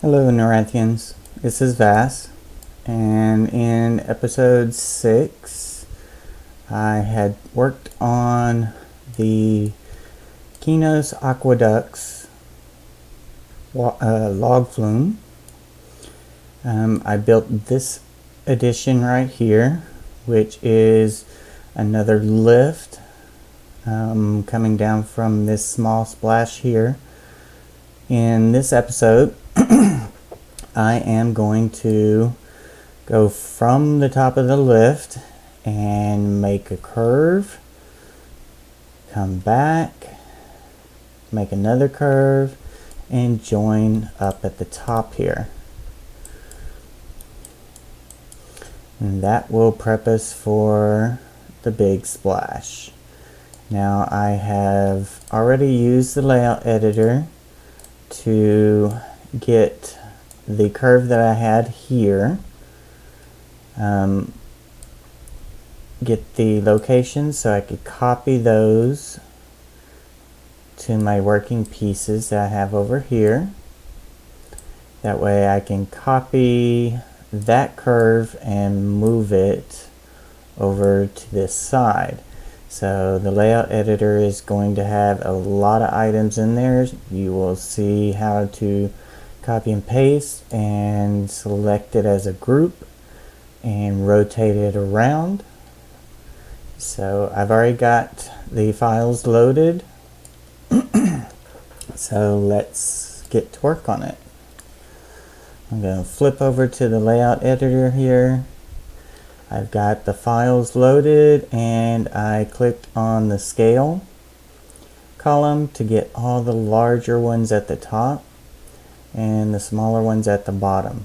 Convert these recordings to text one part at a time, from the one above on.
Hello Norrathians, this is Vass, and in episode 6 I had worked on the Qeynos Aqueducts Log Flume. I built this addition right here, which is another lift coming down from this small splash here. In this episode I am going to go from the top of the lift and make a curve, come back, make another curve, and join up at the top here. And that will prep us for the big splash. Now I have already used the layout editor to get the curve that I had here, get the locations so I could copy those to my working pieces that I have over here. That way I can copy that curve and move it over to this side. So the layout editor is going to have a lot of items in there. You will see how to copy and paste and select it as a group and rotate it around. So I've already got the files loaded. So let's get to work on it. I'm going to flip over to the layout editor here. I've got the files loaded and I clicked on the scale column to get all the larger ones at the top and the smaller ones at the bottom.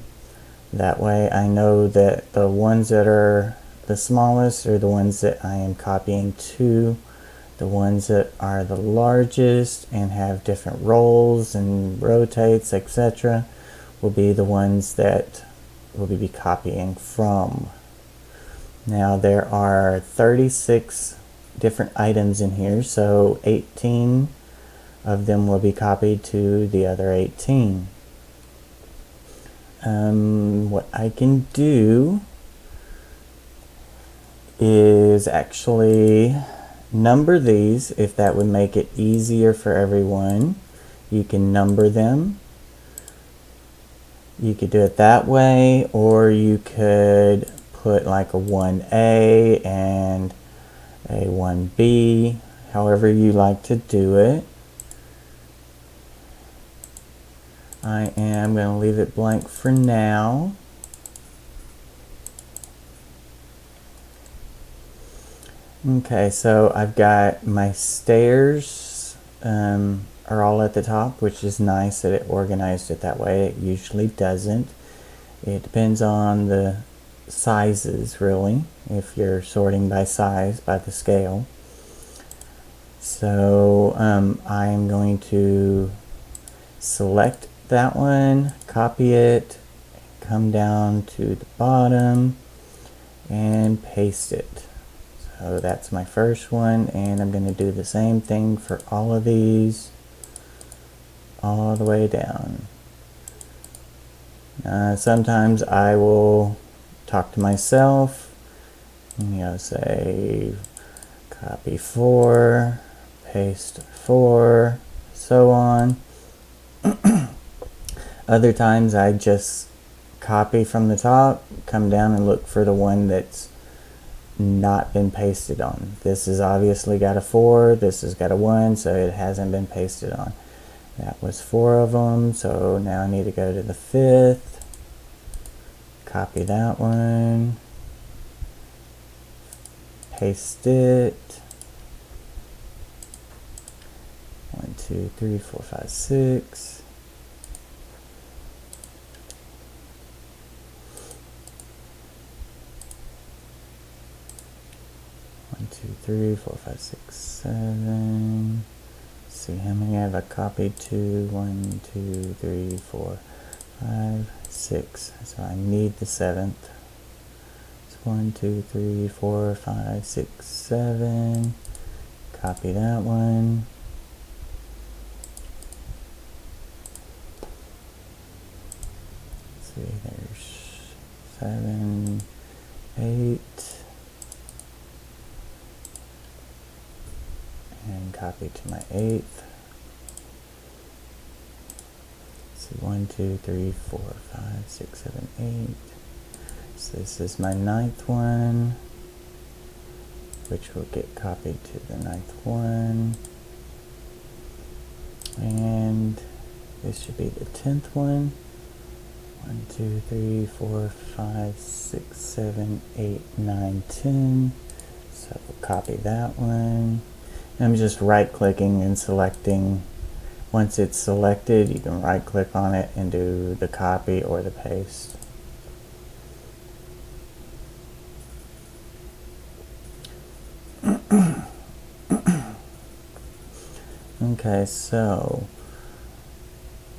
That way I know that the ones that are the smallest are the ones that I am copying to. The ones that are the largest and have different rolls and rotates, etc., will be the ones that we'll be copying from. Now there are 36 different items in here, so 18 of them will be copied to the other 18. What I can do is actually number these, if that would make it easier for everyone. You can number them. You could do it that way, or you could put like a 1A and a 1B, however you like to do it. I am going to leave it blank for now. Okay, so I've got my stairs are all at the top, which is nice that it organized it that way. It usually doesn't. It depends on the sizes, really, if you're sorting by size, by the scale. So I am going to select that one, copy it, come down to the bottom and paste it. So that's my first one, and I'm going to do the same thing for all of these all the way down. Sometimes I will talk to myself, say copy 4, paste 4, so on. Other times I just copy from the top, come down and look for the one that's not been pasted on. This has obviously got a 4, this has got a 1, so it hasn't been pasted on. That was 4 of them, so now I need to go to the 5th, copy that one, paste it. 1, 2, 3, 4, 5, 6. 1, 2, 3, 4, 5, 6, 7. Let's see how many have I copied to. 1, 2, 3, 4, 5, 6. So I need the 7th. So 1, 2, 3, 4, 5, 6, 7. Copy that one. see, there's 7, 8, and copy to my 8th. Let's see, 1, 2, 3, 4, 5, 6, 7, 8. So this is my 9th one, which will get copied to the 9th one. And this should be the 10th one. 1, 2, 3, 4, 5, 6, 7, 8, 9, 10. So we'll copy that one. I'm just right clicking and selecting. Once it's selected, you can right click on it and do the copy or the paste. Okay, so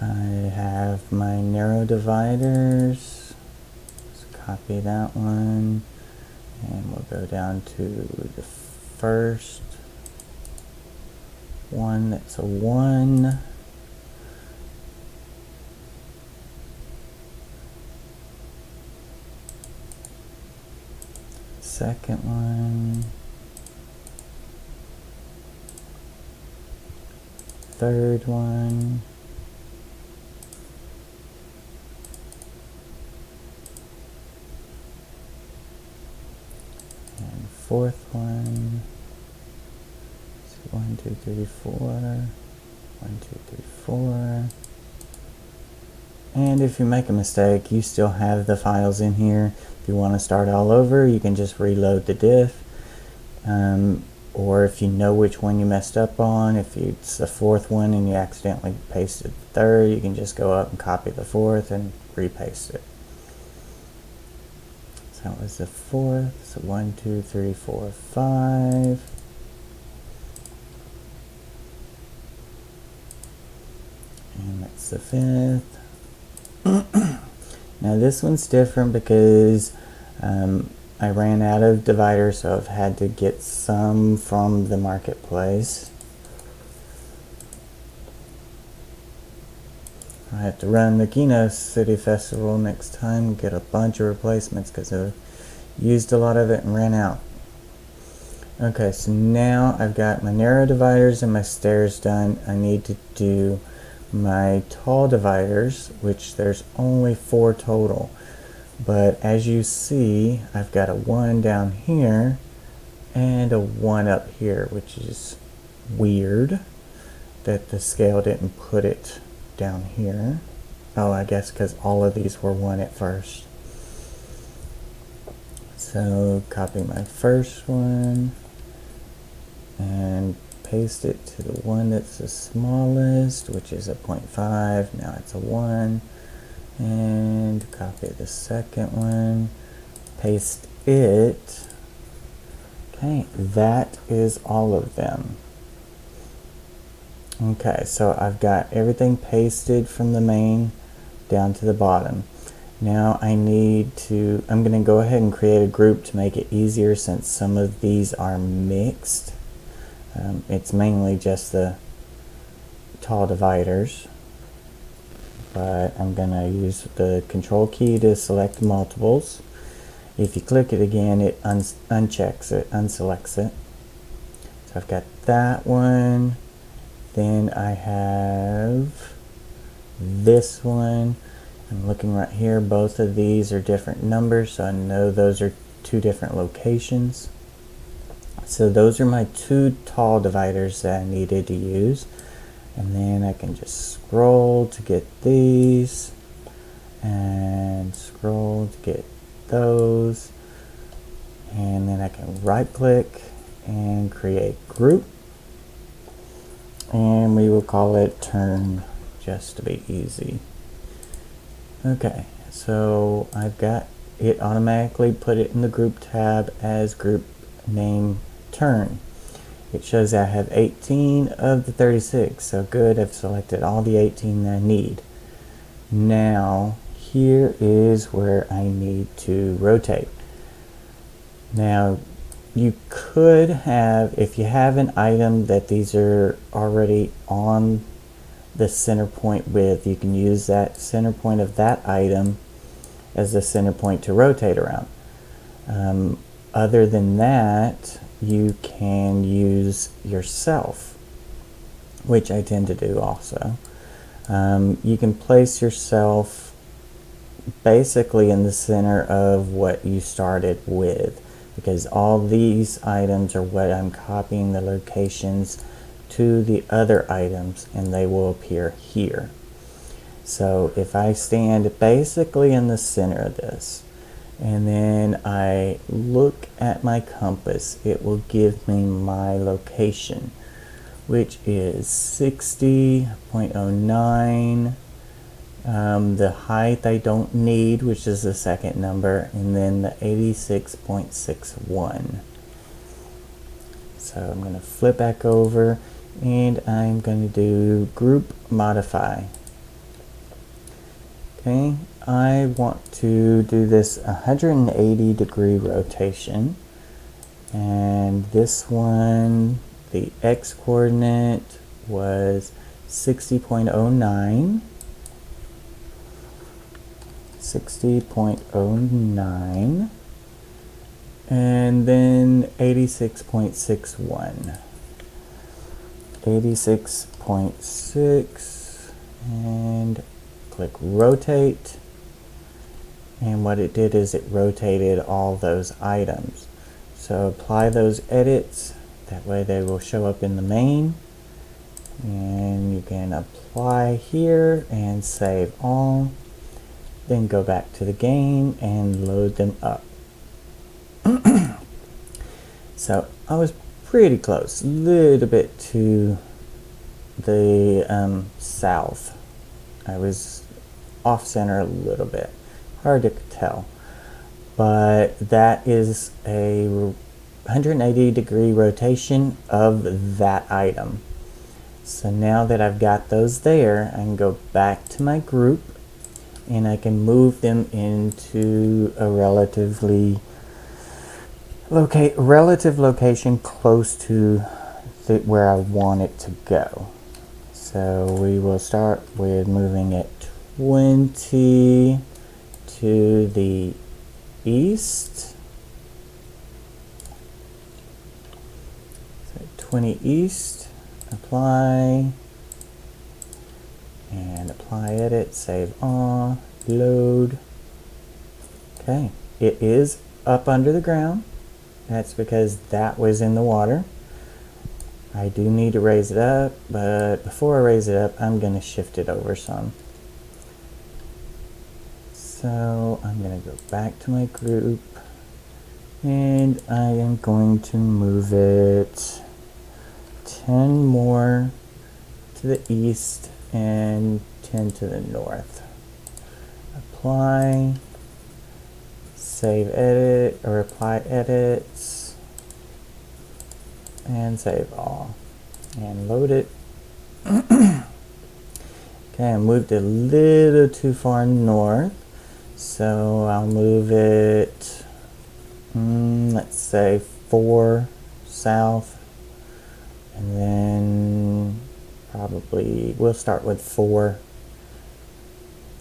I have my narrow dividers. Let's copy that one, and we'll go down to the first one that's a 1. Second one. Third one. And fourth one. So 1, 2, 3, 4. 1, 2, 3, 4. And if you make a mistake, you still have the files in here. If you want to start all over, you can just reload the diff. Or if you know which one you messed up on, if it's the 4th one and you accidentally pasted the 3rd, you can just go up and copy the 4th and repaste it. So it was the 4th, so 1, 2, 3, 4, 5. And that's the 5th. Now this one's different because I ran out of dividers, so I've had to get some from the marketplace. I have to run the Qeynos City Festival next time and get a bunch of replacements because I've used a lot of it and ran out. Okay, so now I've got my narrow dividers and my stairs done. I need to do my tall dividers, which there's only 4 total. But as you see, I've got a 1 down here and a 1 up here, which is weird that the scale didn't put it down here. Oh, I guess because all of these were 1 at first. So copy my first one and paste it to the one that's the smallest, which is a 0.5. Now it's a 1. And copy the second one, paste it. Okay, that is all of them. Okay, so I've got everything pasted from the main down to the bottom. Now I'm going to go ahead and create a group to make it easier since some of these are mixed. It's mainly just the tall dividers. But I'm going to use the control key to select multiples. If you click it again, it unselects it. So I've got that one. Then I have this one. I'm looking right here. Both of these are different numbers, so I know those are 2 different locations. So those are my 2 tall dividers that I needed to use. And then I can just scroll to get these and scroll to get those. And then I can right click and create group. And we will call it turn just to be easy. Okay, so I've got it automatically put it in the group tab as group name turn. It shows I have 18 of the 36, so good, I've selected all the 18 that I need. Now, here is where I need to rotate. Now, you could have, if you have an item that these are already on the center point with, you can use that center point of that item as the center point to rotate around. Other than that, you can use yourself, which I tend to do also. You can place yourself basically in the center of what you started with, because all these items are what I'm copying the locations to the other items, and they will appear here. So if I stand basically in the center of this, and then I look at my compass, it will give me my location, which is 60.09. The height I don't need, which is the second number, and then the 86.61. So I'm going to flip back over, and I'm going to do group modify. Okay, I want to do this 180-degree rotation, and this one, the x coordinate was 60.09. 60.09, and then 86.61. 86.6, and click rotate, and what it did is it rotated all those items. So apply those edits, that way they will show up in the main, and you can apply here and save all. Then go back to the game and load them up. So I was pretty close, a little bit to the south. I was off center a little bit, hard to tell, but that is a 180-degree rotation of that item. So now that I've got those there, I can go back to my group, and I can move them into a relative location close to where I want it to go. So we will start with moving it 20 to the east. So 20 east, apply, and apply edit, save all, load. Okay, it is up under the ground. That's because that was in the water. I do need to raise it up, but before I raise it up, I'm going to shift it over some. So I'm going to go back to my group, and I am going to move it 10 more to the east and 10 to the north. Apply, save edit, or apply edits, and save all, and load it. Okay, I moved a little too far north, so I'll move it, let's say 4 south, and then probably we'll start with 4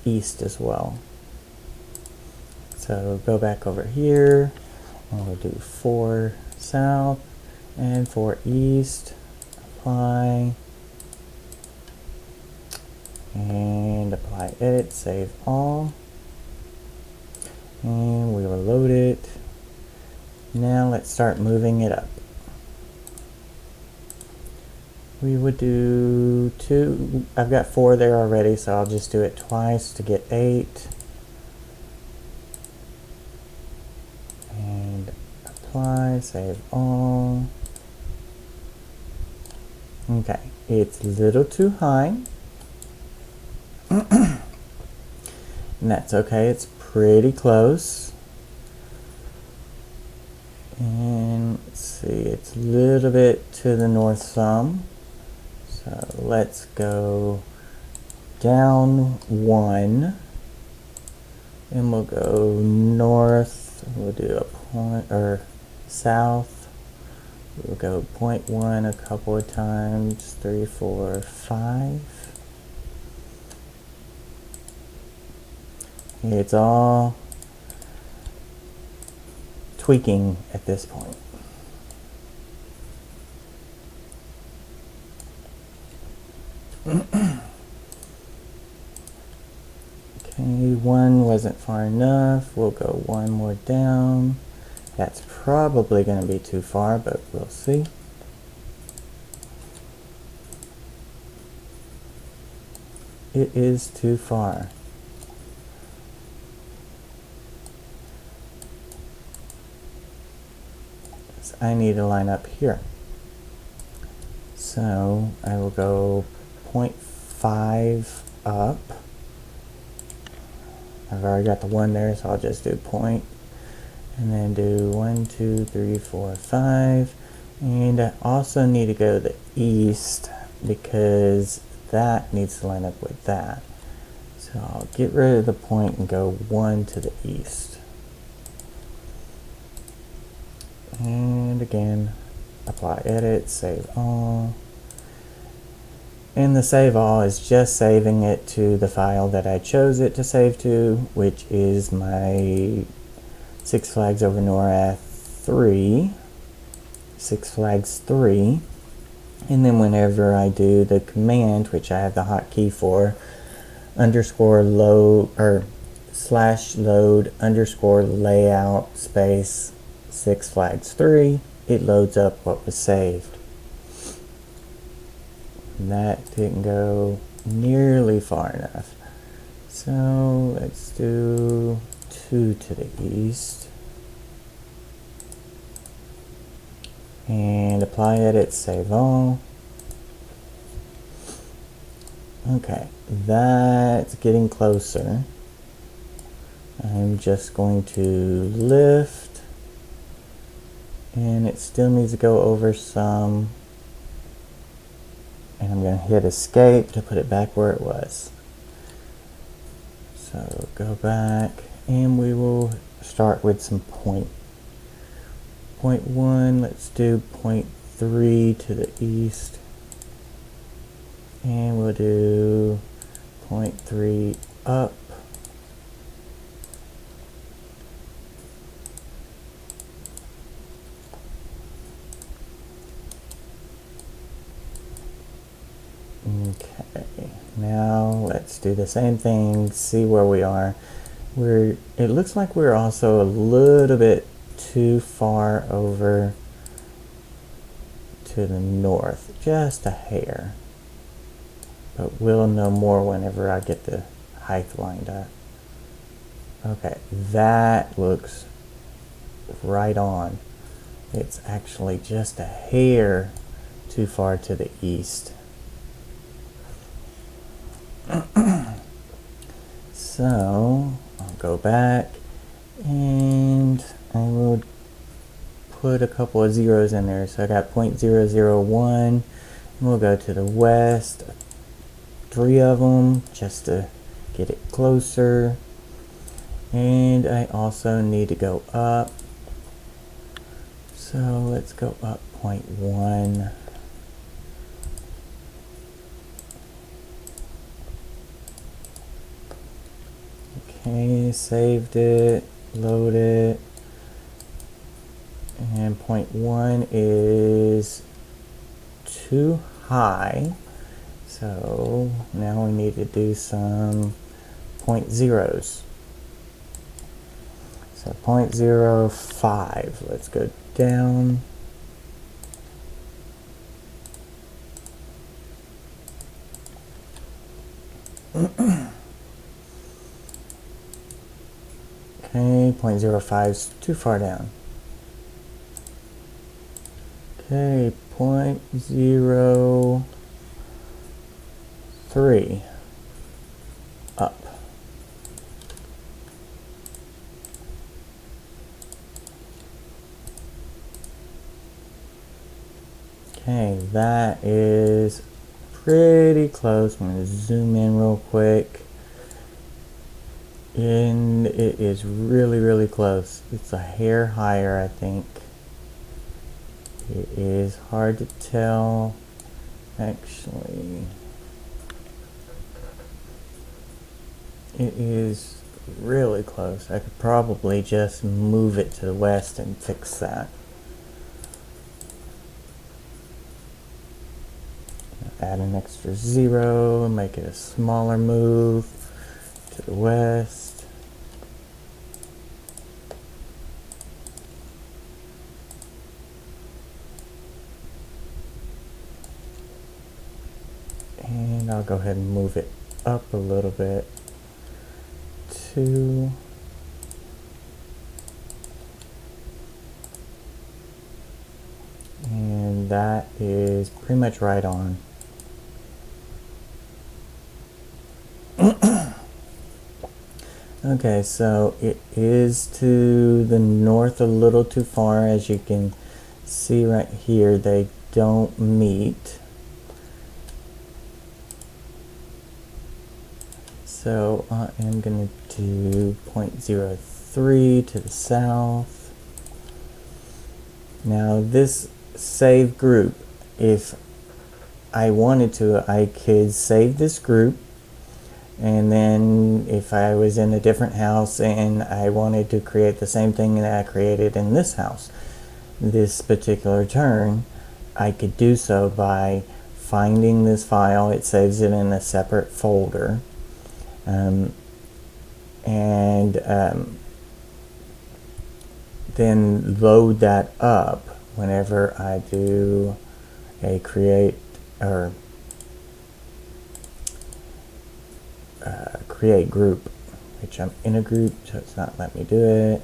east as well. So go back over here, and we'll do 4 south and 4 east. Apply, and apply edit, save all, and we will load it. Now let's start moving it up. We would do 2. I've got 4 there already, so I'll just do it twice to get 8. And apply, save all. Okay, it's a little too high. And that's okay, it's pretty close. And let's see, it's a little bit to the north some. So let's go down 1, and we'll go north. We'll do a point, or south. We'll go 0.1 a couple of times, 3, 4, 5. It's all tweaking at this point. Okay, one wasn't far enough. We'll go one more down. That's probably going to be too far, but we'll see. It is too far. So I need to line up here. So I will go 0.5 up. I've already got the 1 there, so I'll just do point. And then do 1, 2, 3, 4, 5. And I also need to go to the east because that needs to line up with that. So I'll get rid of the point and go 1 to the east. And again, apply edit, save all. And the save all is just saving it to the file that I chose it to save to, which is my Six Flags over Norrath 3, Six Flags 3. And then whenever I do the command, which I have the hotkey for, underscore load or slash load underscore layout space Six Flags 3, it loads up what was saved. And that didn't go nearly far enough. So let's do 2 to the east. And apply edit, save all. Okay, that's getting closer. I'm just going to lift. And it still needs to go over some. And I'm going to hit escape to put it back where it was. So go back and we will start with some point. Point 1, let's do point 3 to the east. And we'll do point 3 up. Okay, now let's do the same thing, see where we are. It looks like we're also a little bit too far over to the north, just a hair. But we'll know more whenever I get the height lined up. Okay, that looks right on. It's actually just a hair too far to the east. So I'll go back and I will put a couple of zeros in there. So I got 0.001 and we'll go to the west, 3 of them just to get it closer. And I also need to go up. So let's go up 0.1. Okay, saved it, load it, and 0.1 is too high, so now we need to do some point zeros. So 0.05, let's go down. Okay, 0.05 is too far down. Okay, 0.03 up. Okay, that is pretty close. I'm going to zoom in real quick. And it is really, really close. It's a hair higher, I think. It is hard to tell, actually. It is really close. I could probably just move it to the west and fix that. Add an extra 0, make it a smaller move to the west. And I'll go ahead and move it up a little bit. 2. And that is pretty much right on. Okay, so it is to the north a little too far. As you can see right here, they don't meet. So I am going to do 0.03 to the south. Now this save group, if I wanted to, I could save this group, and then if I was in a different house and I wanted to create the same thing that I created in this house this particular turn, I could do so by finding this file. It saves it in a separate folder, then load that up whenever I do a create or create group, which I'm in a group, so it's not letting me do it.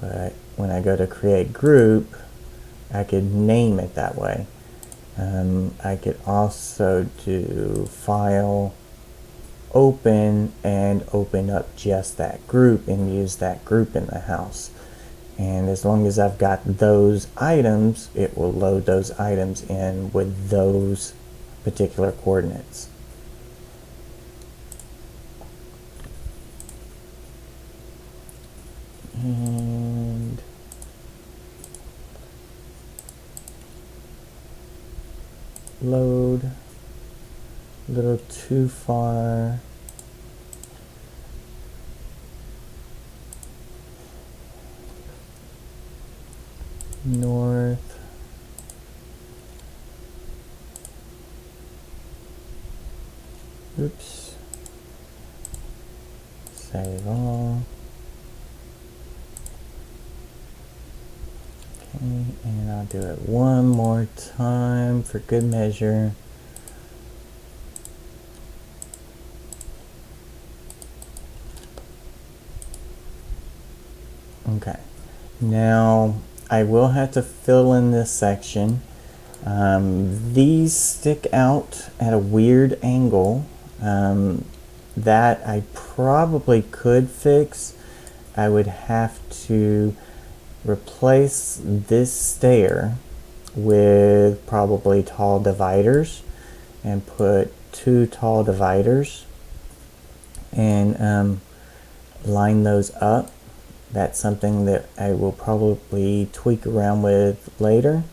But when I go to create group, I could name it that way. I could also do file, open, and open up just that group and use that group in the house. And as long as I've got those items, it will load those items in with those particular coordinates. And load, a little too far. North. Oops. Save all. Okay, and I'll do it one more time for good measure. Okay, now I will have to fill in this section. These stick out at a weird angle that I probably could fix. I would have to replace this stair with probably tall dividers and put 2 tall dividers and line those up. That's something that I will probably tweak around with later.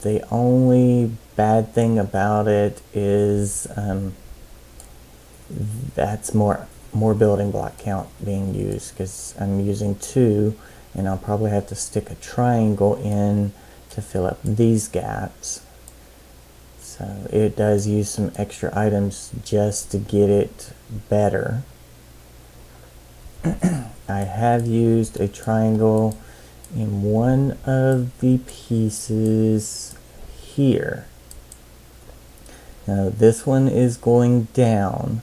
The only bad thing about it is that's more building block count being used, because I'm using 2, and I'll probably have to stick a triangle in to fill up these gaps. So it does use some extra items just to get it better. I have used a triangle in one of the pieces here. Now this one is going down,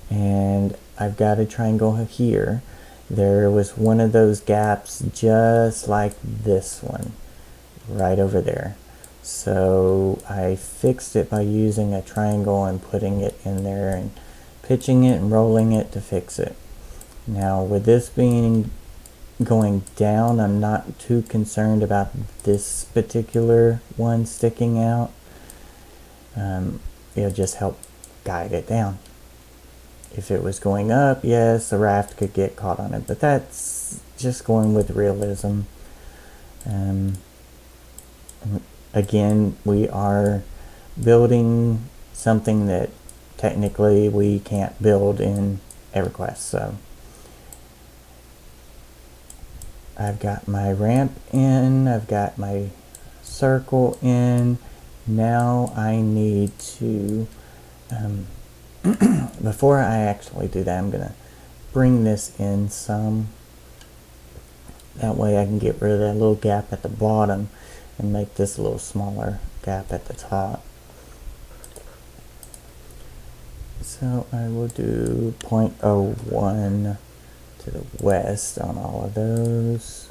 and I've got a triangle here. There was one of those gaps just like this one right over there. So I fixed it by using a triangle and putting it in there and pitching it and rolling it to fix it. Now with this being going down, I'm not too concerned about this particular one sticking out. It'll just help guide it down. If it was going up, yes, the raft could get caught on it, but that's just going with realism. Again, we are building something that technically we can't build in EverQuest. So I've got my ramp in, I've got my circle in. Now I need to, before I actually do that, I'm going to bring this in some. That way I can get rid of that little gap at the bottom and make this a little smaller gap at the top. So I will do 0.01 to the west on all of those.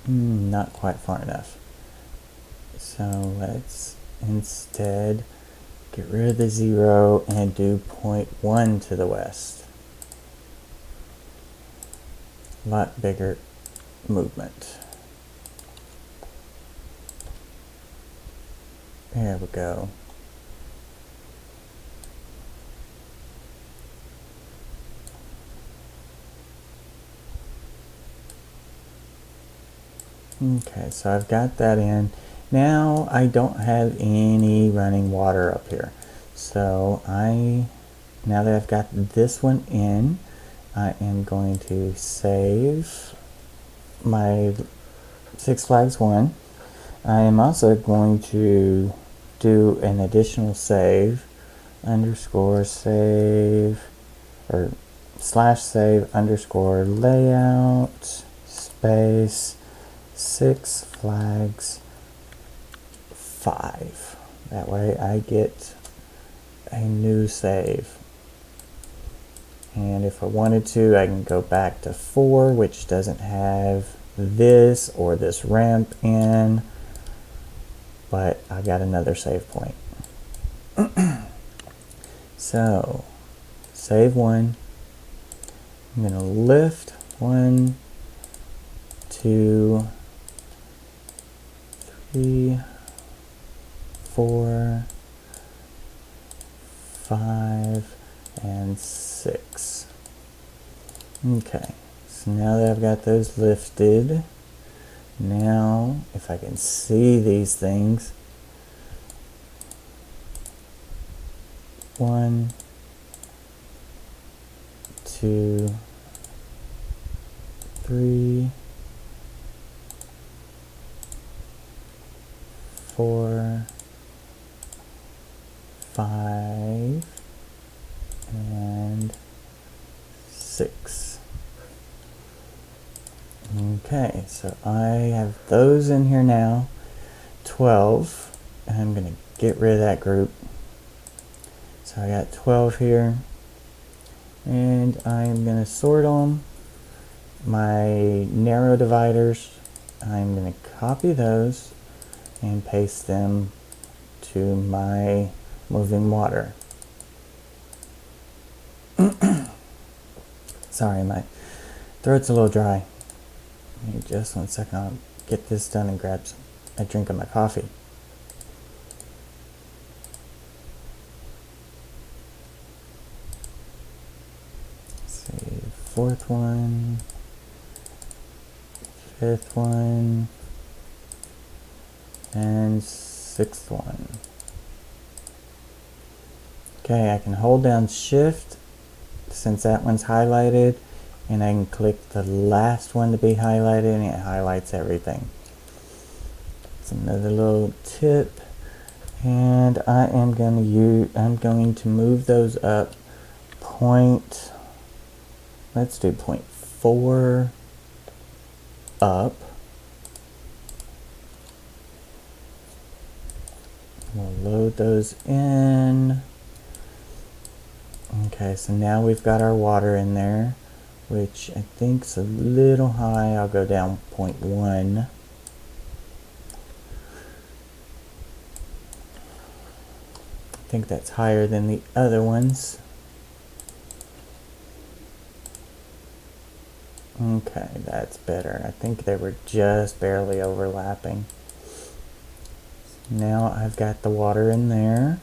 Not quite far enough. So let's instead get rid of the 0 and do 0.1 to the west. A lot bigger movement. There we go. Okay, so I've got that in. Now I don't have any running water up here. So now that I've got this one in, I am going to save my Six Flags one. I am also going to do an additional save, _save, or /save _layout, space, Six Flags 5. That way I get a new save. And if I wanted to, I can go back to 4, which doesn't have this or this ramp in, but I got another save point. So, save 1. I'm going to lift 1, 2, 3, 4, 5, and 6. Okay, so now that I've got those lifted, now if I can see these things, 1, 2, 3, 4, 5, and 6. Okay, so I have those in here now, 12, and I'm going to get rid of that group. So I got 12 here, and I'm going to sort them. My narrow dividers, I'm going to copy those and paste them to my moving water. Sorry, my throat's a little dry. Give me just 1 second, I'll get this done and grab a drink of my coffee. Let's see, 4th one, 5th one, and 6th one. Okay, I can hold down Shift since that one's highlighted, and I can click the last one to be highlighted and it highlights everything. It's another little tip, and I'm going to move those up let's do 0.4 up. We'll load those in. Okay, so now we've got our water in there, which I think is a little high. I'll go down 0.1. I think that's higher than the other ones. Okay, that's better. I think they were just barely overlapping. Now I've got the water in there.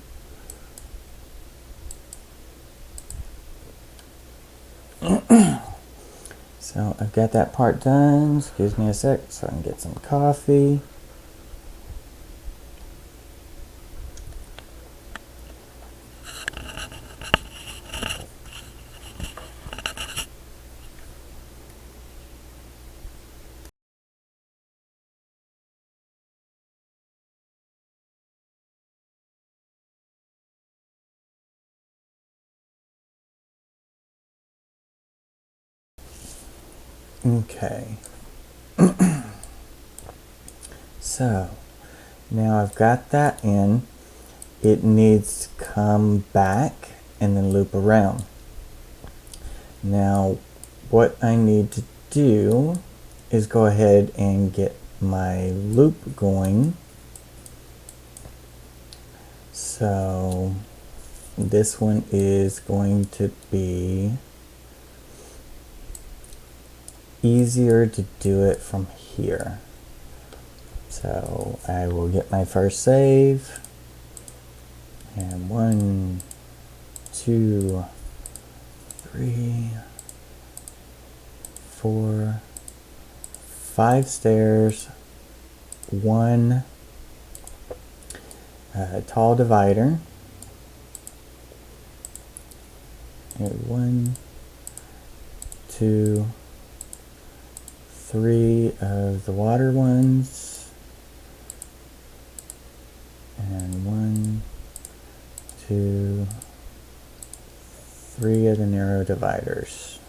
So I've got that part done. Excuse me a sec so I can get some coffee. Okay. So now I've got that in. It needs to come back and then loop around. Now what I need to do is go ahead and get my loop going. So this one is going to be easier to do it from here. So I will get my first save, and 1, 2, 3, 4, 5 stairs, 1 tall divider, and 1, 2, 3 of the water ones, and 1, 2, 3 of the narrow dividers.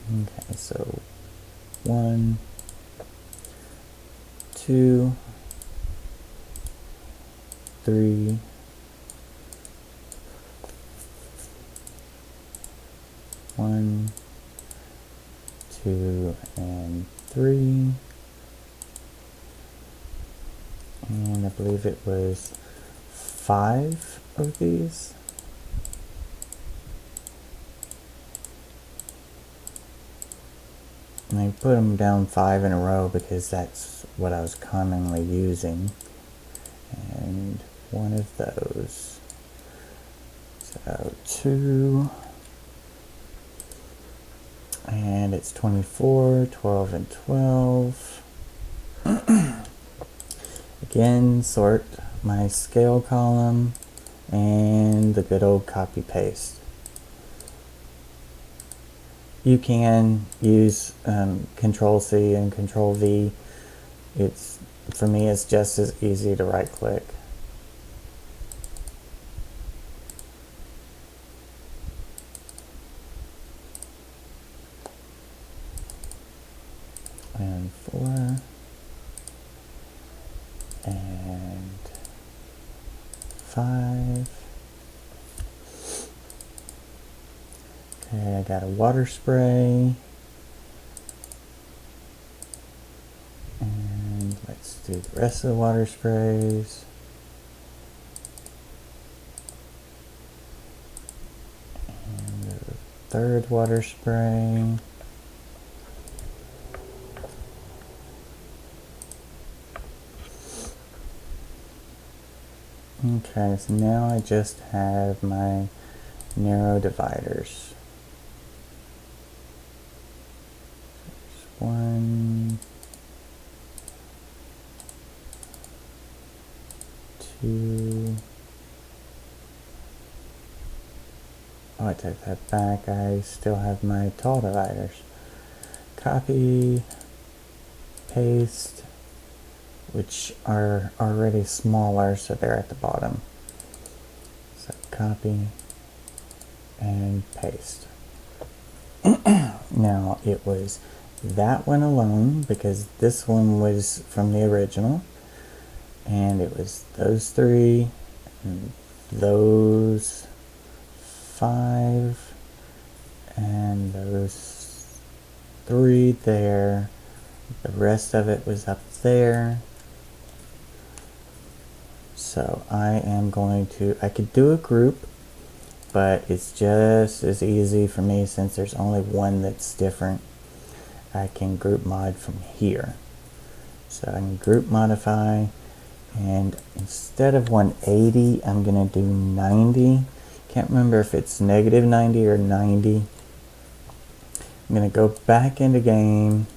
Okay, so 1, 2, 3, 1, 2, and 3, and I believe it was 5 of these. And I put them down 5 in a row because that's what I was commonly using. And 1 of those. So 2. And it's 24, 12, and 12. Again, sort my scale column and the good old copy paste. You can use Control C and Control V. For me, it's just as easy to right click. And 4 and 5. Okay, I got a water spray, and let's do the rest of the water sprays. And the third water spray. Okay, so now I just have my narrow dividers. 1, 2. Oh, I took that back. I still have my tall dividers. Copy, paste, which are already smaller, so they're at the bottom. So copy and paste. Now it was that one alone because this one was from the original, and it was those 3 and those 5 and those 3 there. The rest of it was up there. So I am going to, I could do a group, but it's just as easy for me since there's only one that's different. I can group mod from here. So I can group modify, and instead of 180, I'm going to do 90. Can't remember if it's -90 or 90. I'm going to go back into game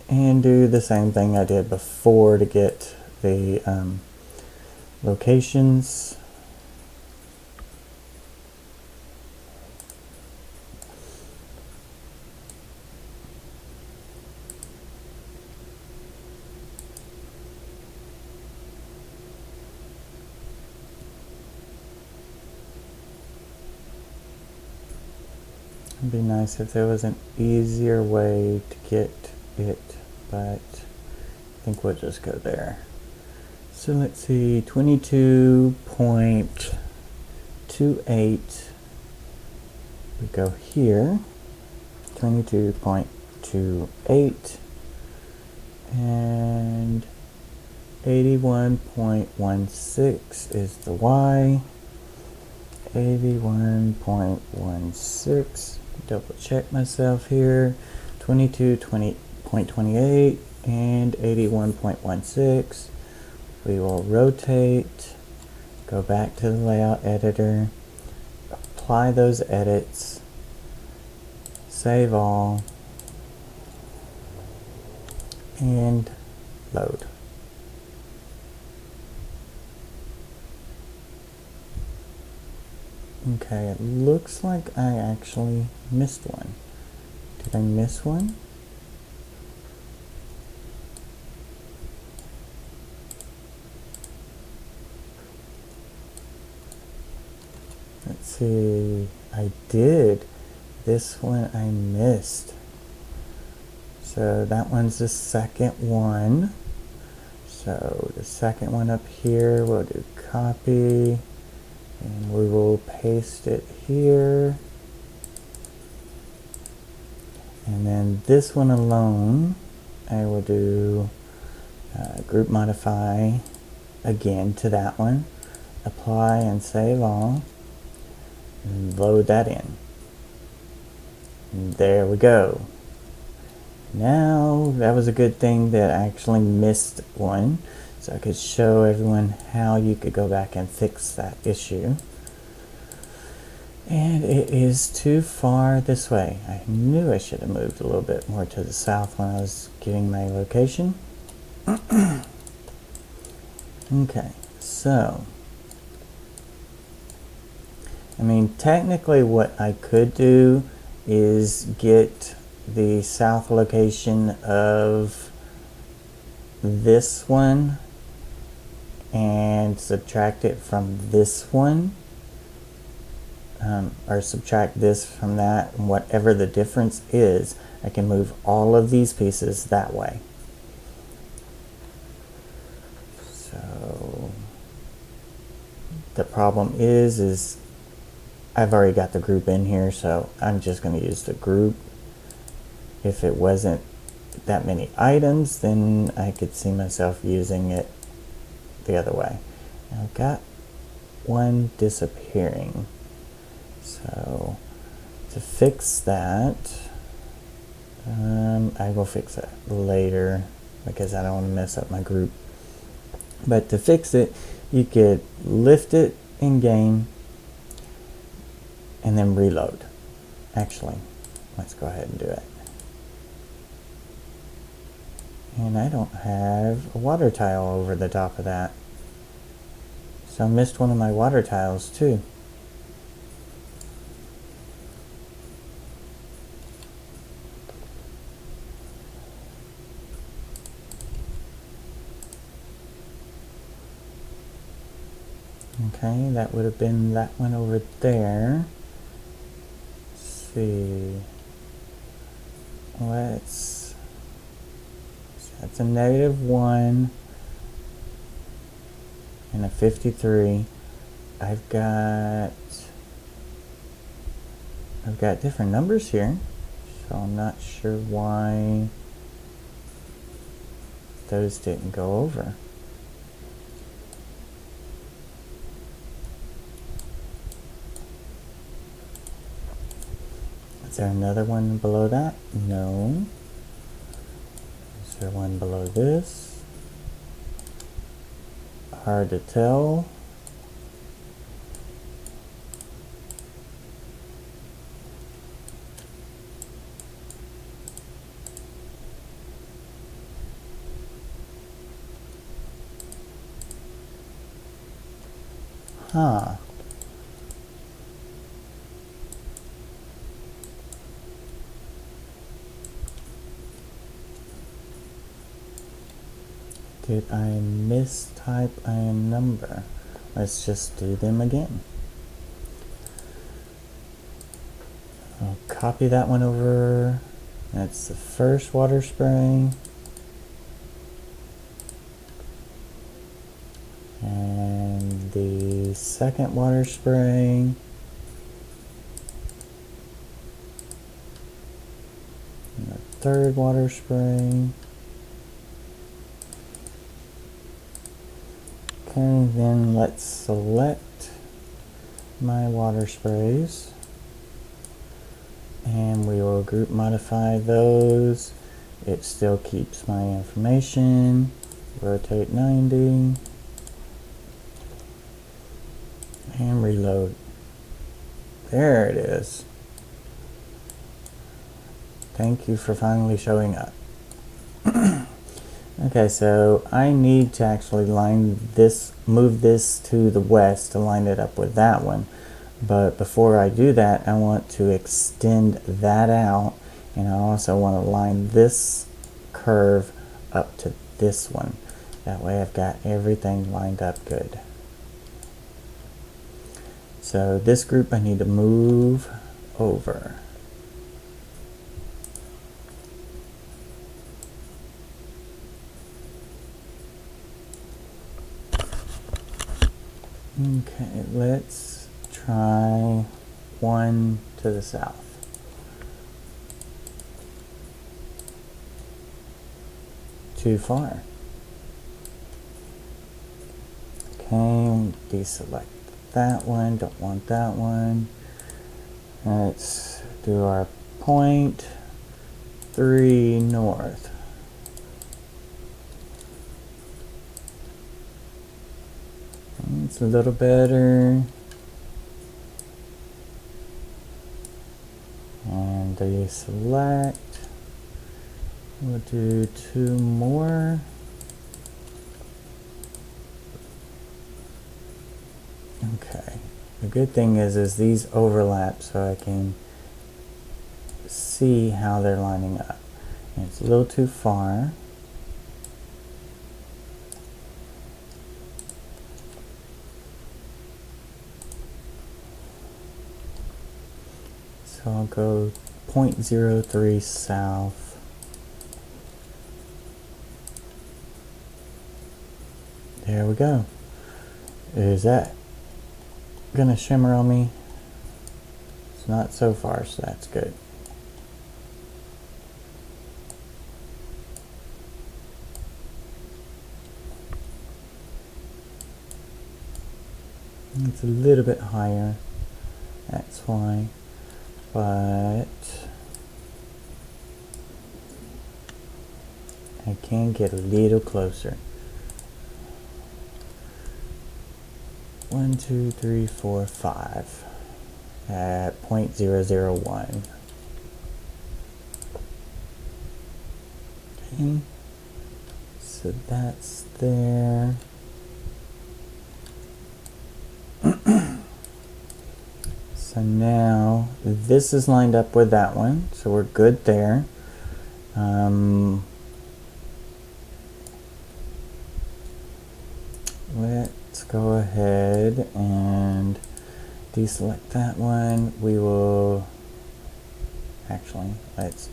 and do the same thing I did before to get the locations. It'd be nice if there was an easier way to get it, but I think we'll just go there. So let's see, 22.28. We go here, 22.28, and 81.16 is the Y. 81.16. Double check myself here. 22.28 and 81.16. We will rotate, go back to the layout editor, apply those edits, save all, and load. Okay, it looks like I actually missed one. Did I miss one? Let's see, I did. This one I missed. So that one's the second one. So the second one up here, we'll do copy. And we will paste it here. And then this one alone, I will do group modify again to that one. Apply and save all. And load that in. And there we go. Now, that was a good thing that I actually missed one. So I could show everyone how you could go back and fix that issue. And it is too far this way. I knew I should have moved a little bit more to the south when I was getting my location. Okay, so I mean, technically what I could do is get the south location of this one and subtract it from this one, or subtract this from that, and whatever the difference is, I can move all of these pieces that way. So the problem is I've already got the group in here, so I'm just going to use the group. If it wasn't that many items, then I could see myself using it the other way. I've got one disappearing. So to fix that, I will fix it later because I don't want to mess up my group. But to fix it, you could lift it in game and then reload. Actually, let's go ahead and do it. And I don't have a water tile over the top of that. So I missed one of my water tiles too. Okay, that would have been that one over there. Let's see. That's a -1 and a 53. I've got different numbers here, so I'm not sure why those didn't go over. Is there another one below that? No. Is there one below this? Hard to tell. Huh. Did I mistype a number? Let's just do them again. copy that one over. That's the first water spray. And the second water spray. And the third water spray. Okay, then let's select my water sprays. And we will group modify those. It still keeps my information. Rotate 90. And reload. There it is. Thank you for finally showing up. Okay, so I need to actually move this to the west to line it up with that one. But before I do that, I want to extend that out, and I also want to line this curve up to this one. That way I've got everything lined up good. So this group I need to move over. Okay, let's try one to the south. Too far. Okay, deselect that one, don't want that one. Let's do our point 3 north. It's a little better. And deselect. We'll do 2 more. Okay. The good thing is these overlap, so I can see how they're lining up. And it's a little too far. So I'll go 0.03 south. There we go. Is that gonna shimmer on me? It's not so far, so that's good. It's a little bit higher, that's why, but I can get a little closer. 1, 2, 3, 4, 5 at 0.001. Okay, so that's there. So now this is lined up with that one, so we're good there. Let's go ahead and deselect that one. We will actually, let's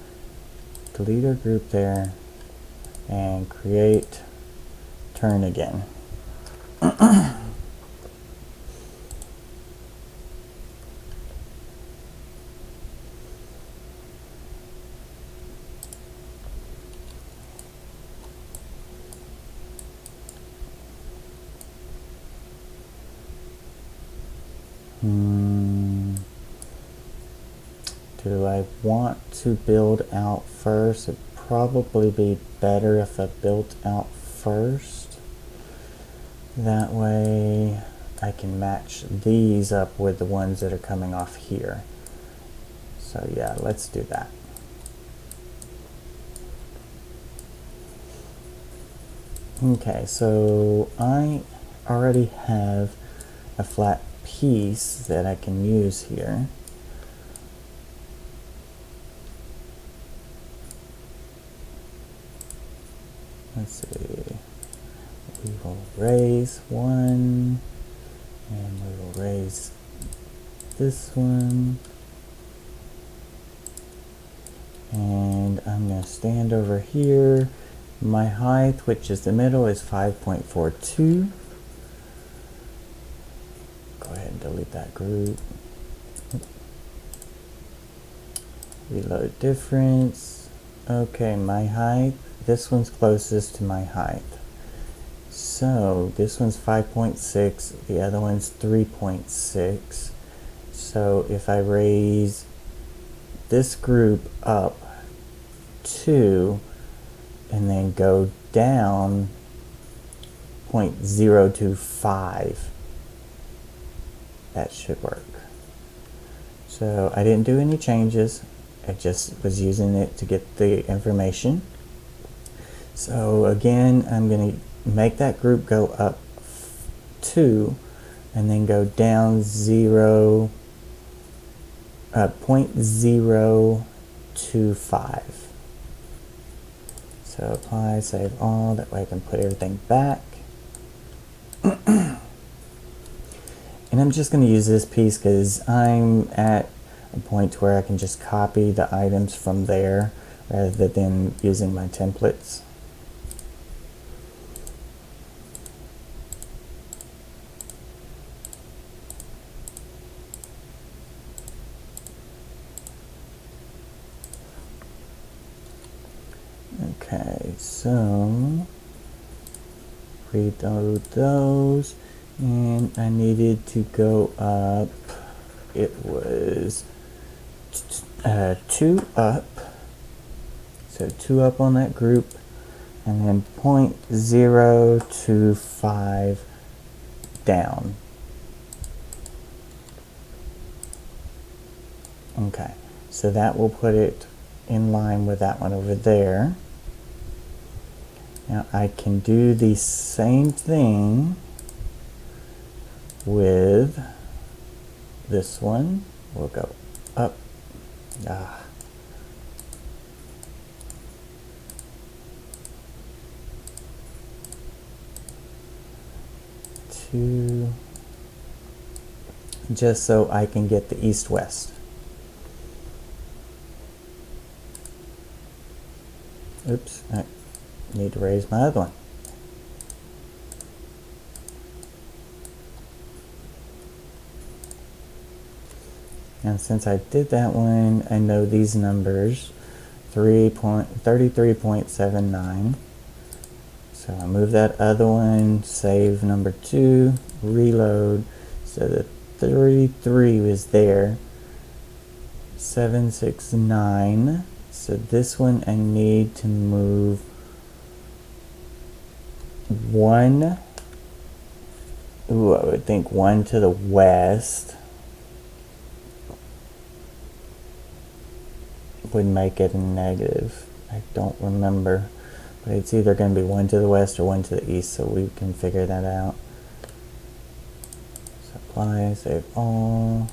delete our group there and create turn again. Do I want to build out first? It'd probably be better if I built out first. That way I can match these up with the ones that are coming off here. So yeah, let's do that. Okay, so I already have a flat piece that I can use here. Let's see, we will raise one, and we will raise this one, And I'm going to stand over here. My height, which is the middle, is 5.42. Go ahead and delete that group. Reload difference. Okay, my height, this one's closest to my height. So this one's 5.6, the other one's 3.6. So if I raise this group up 2 and then go down 0.025, that should work. So I didn't do any changes. I just was using it to get the information. So again, I'm going to make that group go up 2 and then go down 0.025. So apply, save all, that way I can put everything back. And I'm just going to use this piece because I'm at a point where I can just copy the items from there rather than using my templates. Okay, so reload those, and I needed to go up, it was 2 up, so 2 up on that group, and then 0.025 down. Okay, so that will put it in line with that one over there. Now I can do the same thing with this one. We'll go up. 2, just so I can get the east-west. Oops, I need to raise my other one. And since I did that one, I know these numbers, 33.79. So I move that other one, save number 2, reload. So the 33 was there. 769. So this one I need to move 1. Ooh, I would think 1 to the west would make it a negative. I don't remember, but it's either going to be 1 to the west or 1 to the east, so we can figure that out. So apply, save all.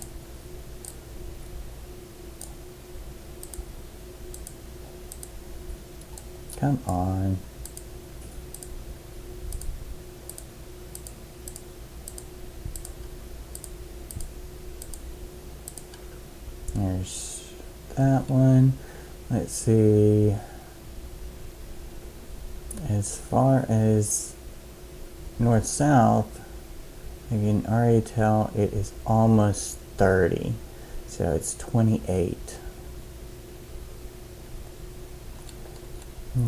Come on. There's that one. Let's see. As far as north-south, you can already tell it is almost 30. So it's 28.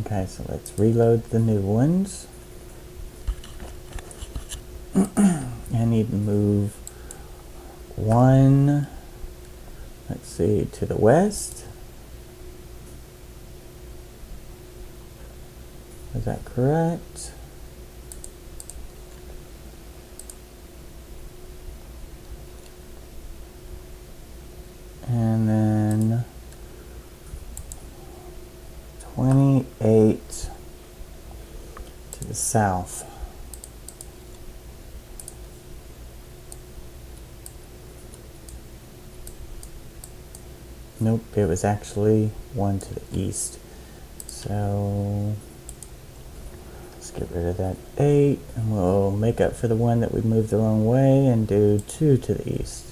Okay, so let's reload the new ones. I need to move 1, let's see, to the west. Is that correct? And then 28 to the south. Nope, it was actually 1 to the east. So let's get rid of that 8, and we'll make up for the one that we moved the wrong way and do 2 to the east.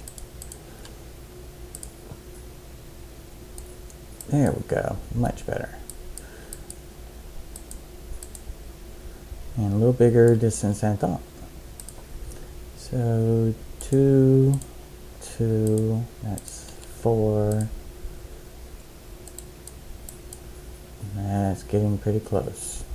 There we go, much better. And a little bigger distance than I thought. So 2, 2, that's 4. That's getting pretty close.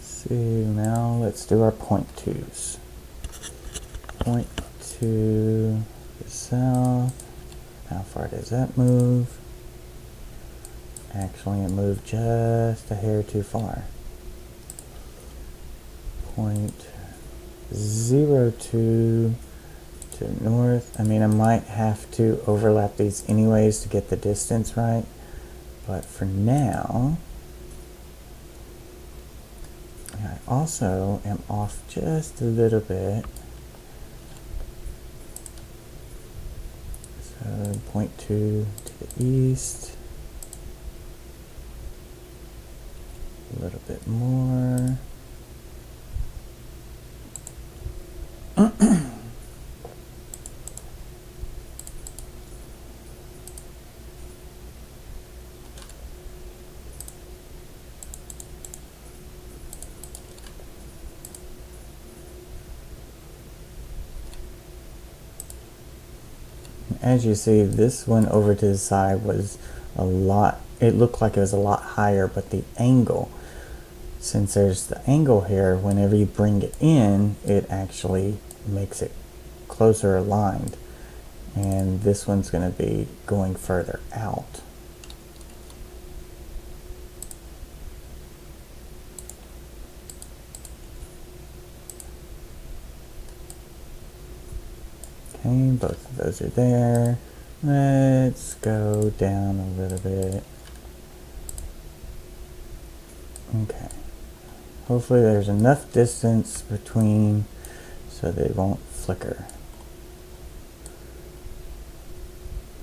See, now let's do our point 2s. Point 2 to south. How far does that move? Actually, it moved just a hair too far. Point 02 to north. I mean, I might have to overlap these anyways to get the distance right, but for now, I also am off just a little bit. So point 2 to the east. A little bit more. As you see, this one over to the side was a lot, it looked like it was a lot higher, but the angle, since there's the angle here, whenever you bring it in, it actually makes it closer aligned. And this one's going to be going further out. Okay, both of those are there. Let's go down a little bit. Okay. Hopefully there's enough distance between so they won't flicker.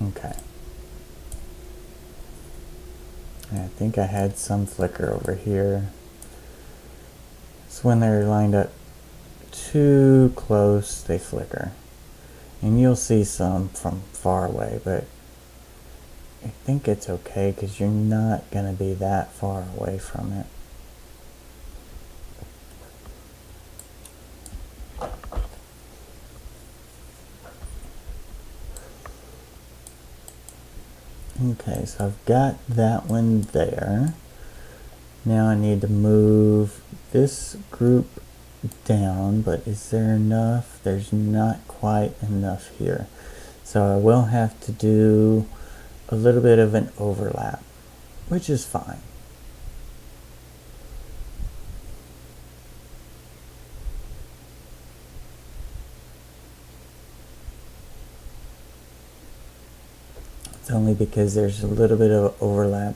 Okay. I think I had some flicker over here. So when they're lined up too close, they flicker. And you'll see some from far away, but I think it's okay because you're not going to be that far away from it. Okay, so I've got that one there. Now I need to move this group down, but is there enough? There's not quite enough here. So I will have to do a little bit of an overlap, which is fine. It's only because there's a little bit of overlap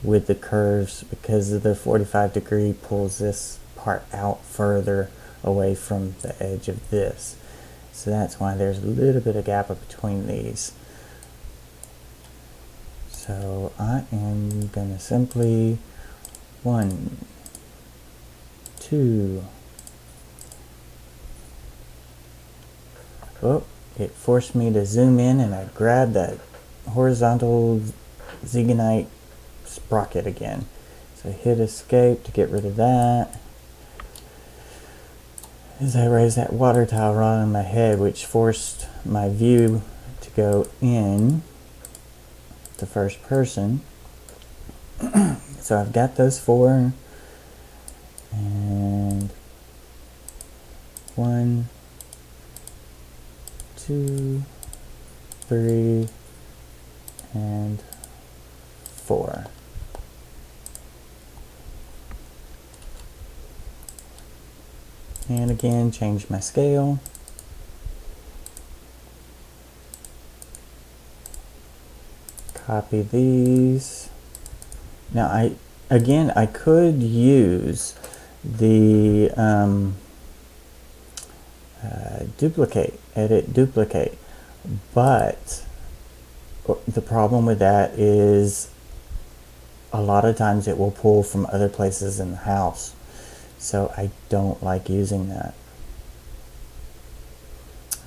with the curves because of the 45-degree pulls this part out further away from the edge of this. So that's why there's a little bit of gap between these. So I am going to simply 1, 2. Oh, it forced me to zoom in and I grabbed that horizontal zeganite sprocket again. So hit escape to get rid of that. As I raised that water towel right on my head, which forced my view to go in to first person. So I've got those 4, and 1, 2, 3, and 4. And again, change my scale. Copy these. Now I could use the edit duplicate, but the problem with that is a lot of times it will pull from other places in the house. So I don't like using that.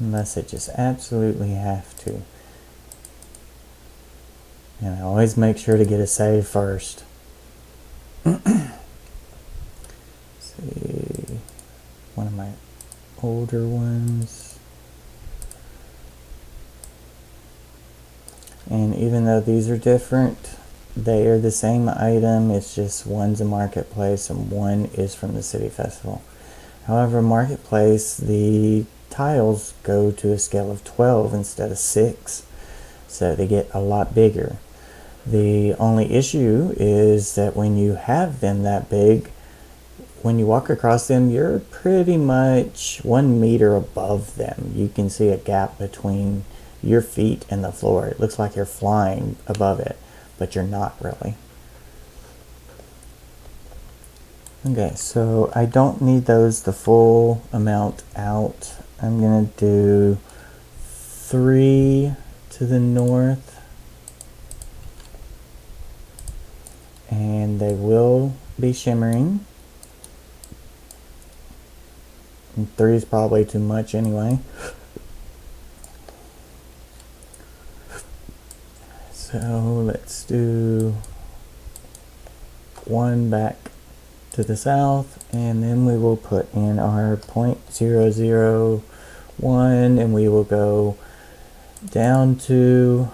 unless I just absolutely have to. And I always make sure to get a save first. See, one of my older ones. And even though these are different, they are the same item. It's just one's a marketplace and one is from the city festival. However, marketplace, the tiles go to a scale of 12 instead of 6, so they get a lot bigger. The only issue is that when you have them that big, when you walk across them, you're pretty much 1 meter above them. You can see a gap between your feet and the floor. It looks like you're flying above it, but you're not really. Okay, so I don't need those the full amount out. I'm gonna do 3 to the north, and they will be shimmering. And 3 is probably too much anyway. So let's do 1 back to the south, and then we will put in our 0.001, and we will go down to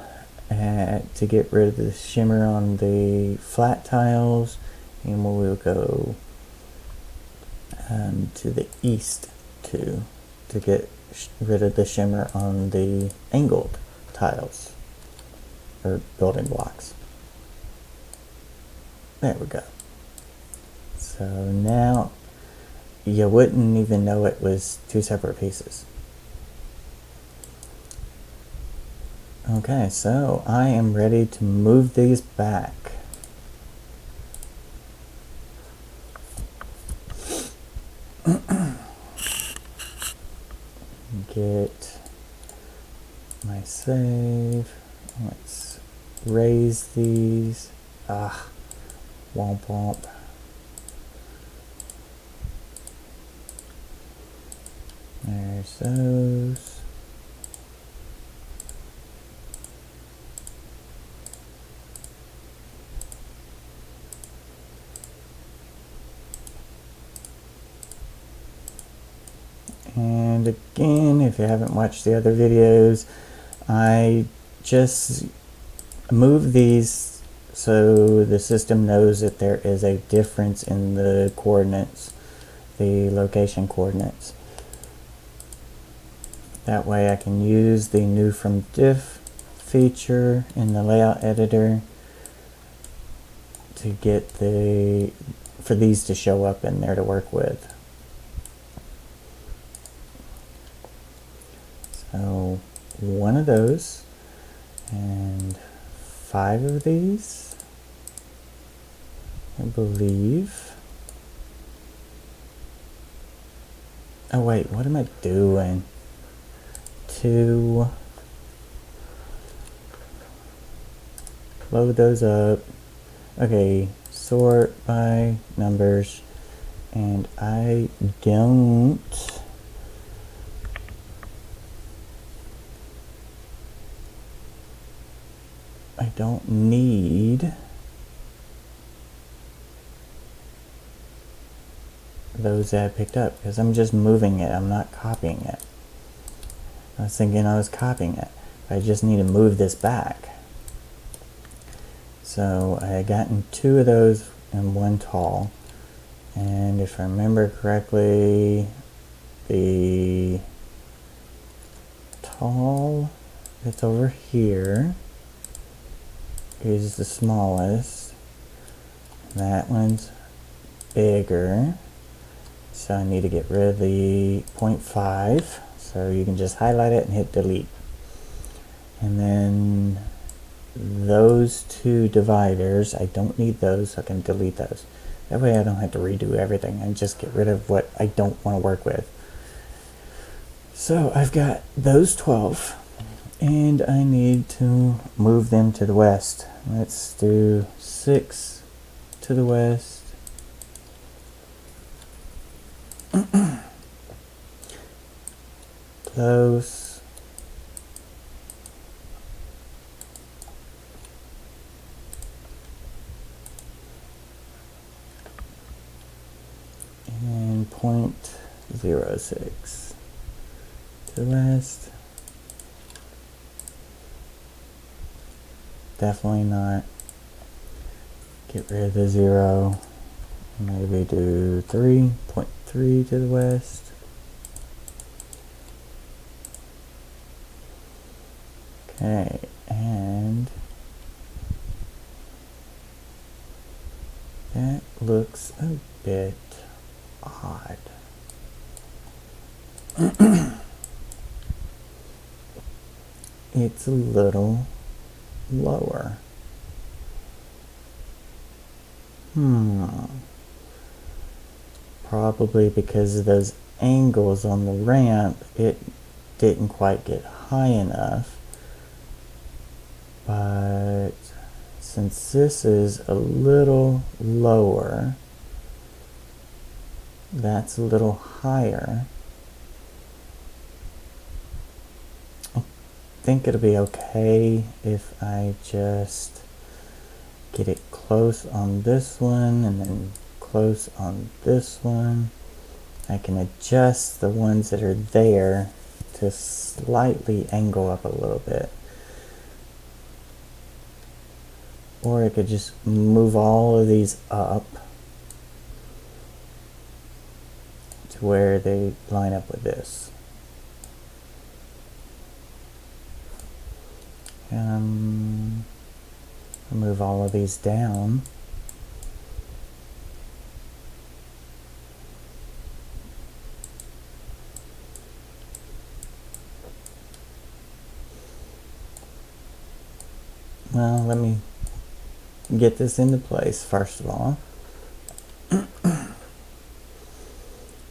get rid of the shimmer on the flat tiles, and we will go to the east to get rid of the shimmer on the angled tiles or building blocks. There we go. So now you wouldn't even know it was 2 separate pieces. Okay, so I am ready to move these back. Get my save. Let's raise these. Womp womp. There's those. And again, if you haven't watched the other videos, I just move these so the system knows that there is a difference in the coordinates, the location coordinates. That way I can use the new from diff feature in the layout editor to get for these to show up in there to work with. So 1 of those and 5 of these, I believe. Oh wait, what am I doing? 2. Load those up. Okay, sort by numbers, and I don't need those that I picked up because I'm just moving it. I'm not copying it. I was thinking I was copying it. I just need to move this back. So I had gotten 2 of those and 1 tall. And if I remember correctly, the tall that's over here is the smallest. That one's bigger. So I need to get rid of the 0.5. So you can just highlight it and hit delete. And then those 2 dividers, I don't need those, so I can delete those. That way I don't have to redo everything and just get rid of what I don't want to work with. So I've got those 12, and I need to move them to the west. Let's do 6 to the west. close. And 0.06 to the west. Definitely not. Get rid of the 0. Maybe do 3.3 to the west. Okay, and that looks a bit odd. It's a little lower. Probably because of those angles on the ramp, it didn't quite get high enough. But since this is a little lower, that's a little higher. I think it'll be okay if I just get it close on this one and then close on this one. I can adjust the ones that are there to slightly angle up a little bit. Or I could just move all of these up to where they line up with this. Move all of these down. Well, let me get this into place first of all.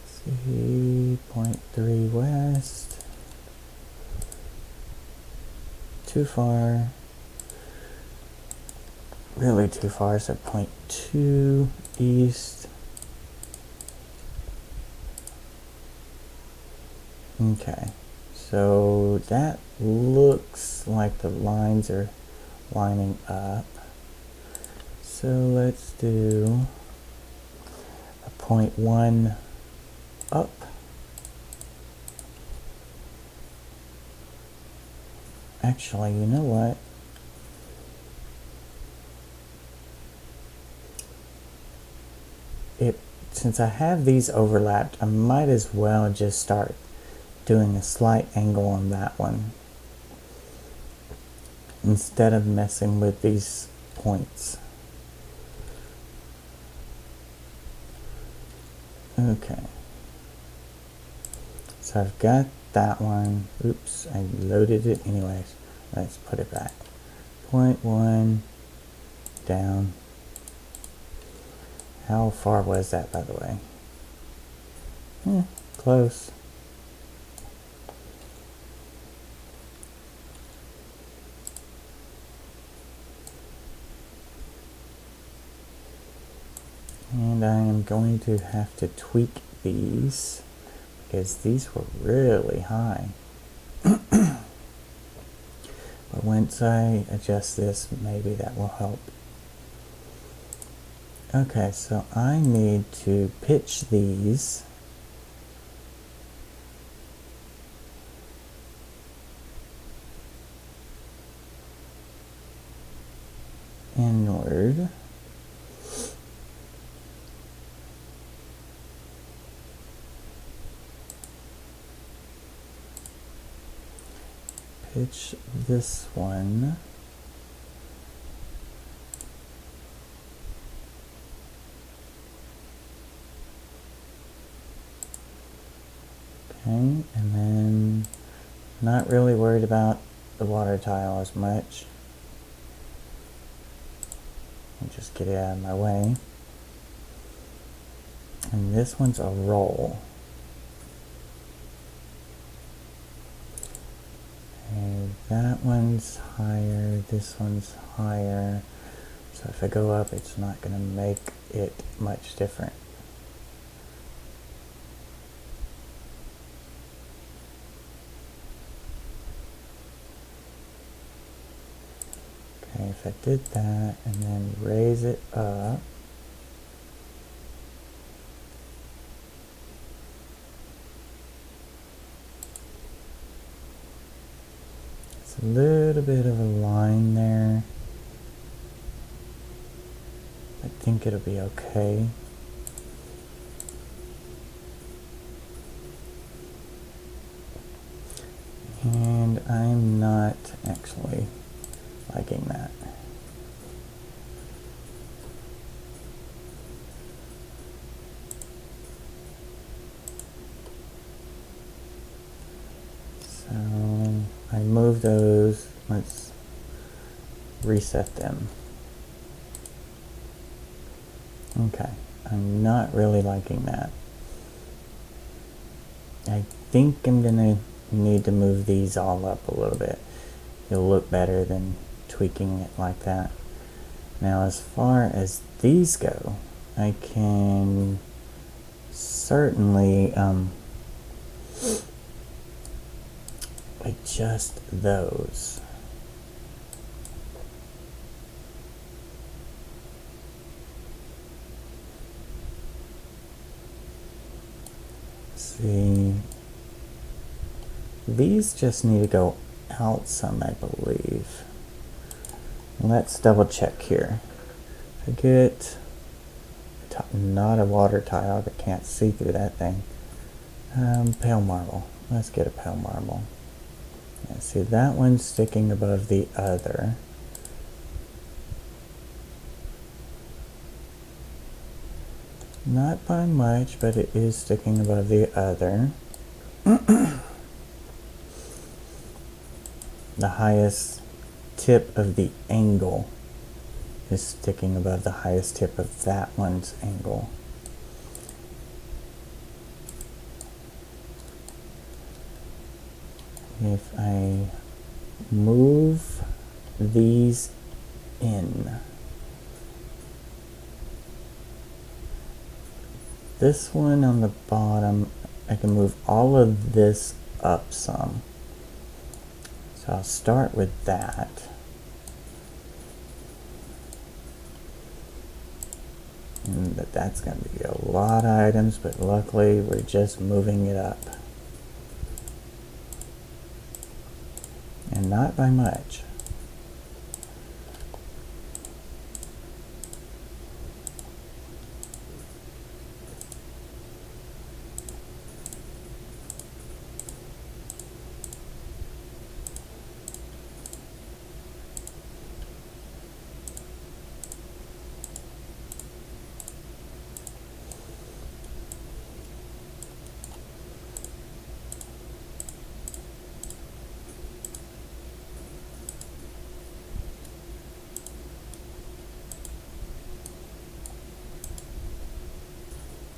See, 0.3 west. Too far. Really too far, so 0.2 east. Okay, so that looks like the lines are lining up. So let's do a 0.1 up. Actually, you know what? Since I have these overlapped, I might as well just start doing a slight angle on that one instead of messing with these points. Okay, so I've got that one. Oops, I loaded it anyways. Let's put it back. 0.1 down. How far was that, by the way? Close. And I am going to have to tweak these because these were really high. But once I adjust this, maybe that will help. Okay, so I need to pitch these inward. Pitch this one. Okay, and then not really worried about the water tile as much. I'll just get it out of my way. And this one's a roll. And that one's higher, this one's higher. So if I go up, it's not going to make it much different. if I did that and then raise it up, it's a little bit of a line there. I think it'll be okay. And I'm not actually liking that. So I move those. Let's reset them. Okay, I'm not really liking that. I think I'm gonna need to move these all up a little bit. It'll look better than tweaking it like that. Now as far as these go, I can certainly adjust those. See, these just need to go out some, I believe. Let's double check here. I get not a water tile, I can't see through that thing. Pale marble. Let's get a pale marble. Yeah, see, that one's sticking above the other. Not by much, but it is sticking above the other. The highest tip of the angle is sticking above the highest tip of that one's angle. If I move these in, this one on the bottom, I can move all of this up some. So I'll start with that. And that's going to be a lot of items, but luckily we're just moving it up. And not by much.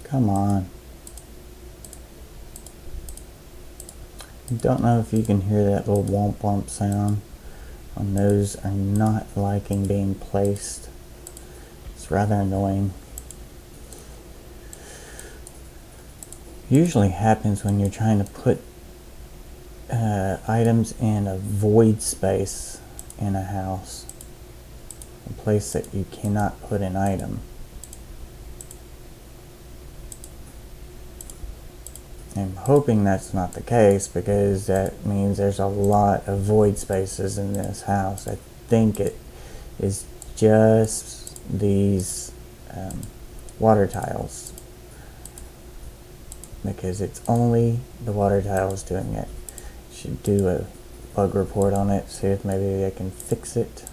Come on. Don't know if you can hear that little womp womp sound. On those are not liking being placed. It's rather annoying. Usually happens when you're trying to put items in a void space in a house. A place that you cannot put an item. I'm hoping that's not the case, because that means there's a lot of void spaces in this house. I think it is just these water tiles, because it's only the water tiles doing it. Should do a bug report on it, see if maybe they can fix it.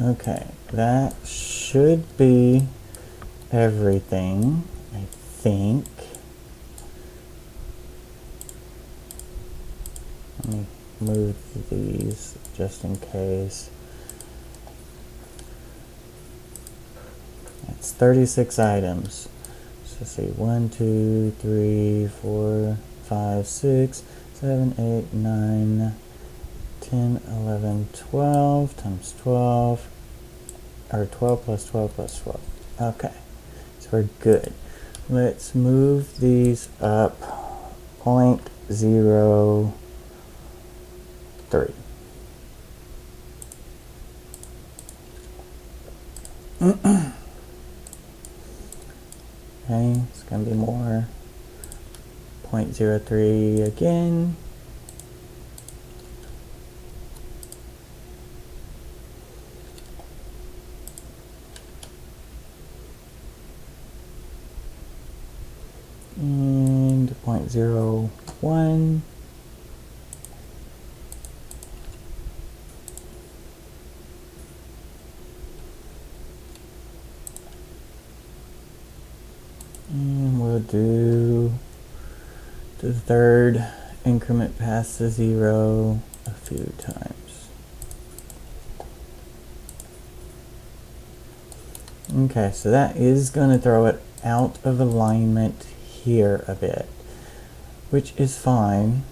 Okay, that should be everything, I think. Let me move these just in case. That's 36 items. So let's see, 1, 2, 3, 4, 5, 6, 7, 8, 9, 10, 11, 12 times 12, or 12 plus 12 plus 12. Okay, so we're good. Let's move these up 0.03. Okay, it's going to be more. 0.03 again. And 0.01. And we'll do the third increment past the 0 a few times. Okay, so that is going to throw it out of alignment here a bit, which is fine.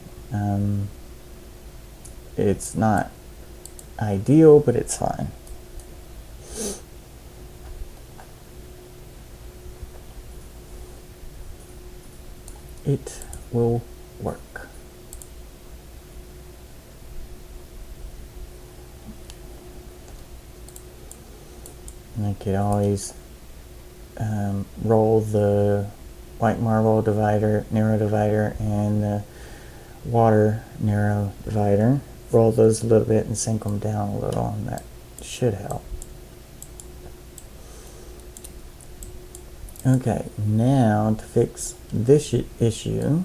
It's not ideal, but it's fine. It will work. And I could always roll the white marble divider, narrow divider, and the water narrow divider. Roll those a little bit and sink them down a little, and that should help. Okay, now to fix this issue,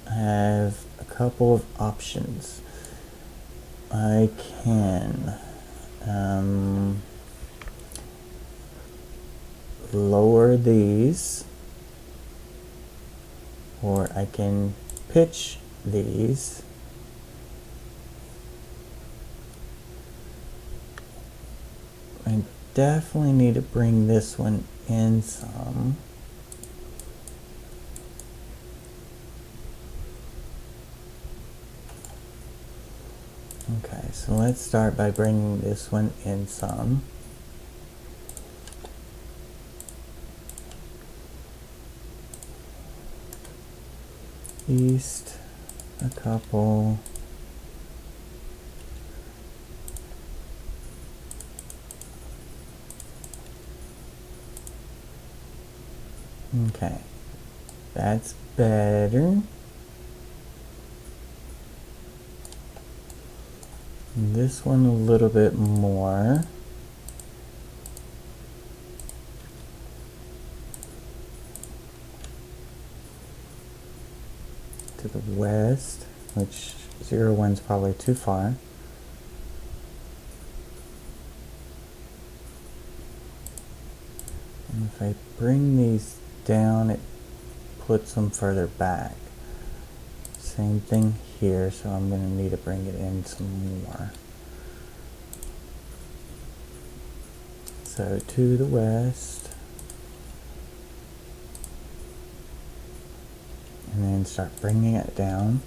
I have a couple of options. I can lower these, or I can pitch these. I definitely need to bring this one in some. Okay, so let's start by bringing this one in some. East a couple. Okay, that's better. This one a little bit more. To the west, which 01's probably too far. And if I bring these down, it puts them further back. Same thing here, so I'm going to need to bring it in some more. So to the west. And then start bringing it down.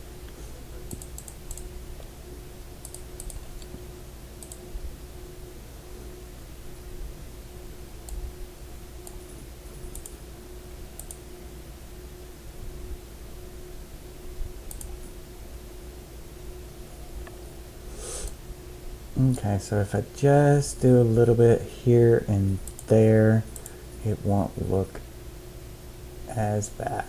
Okay, so if I just do a little bit here and there, it won't look as bad.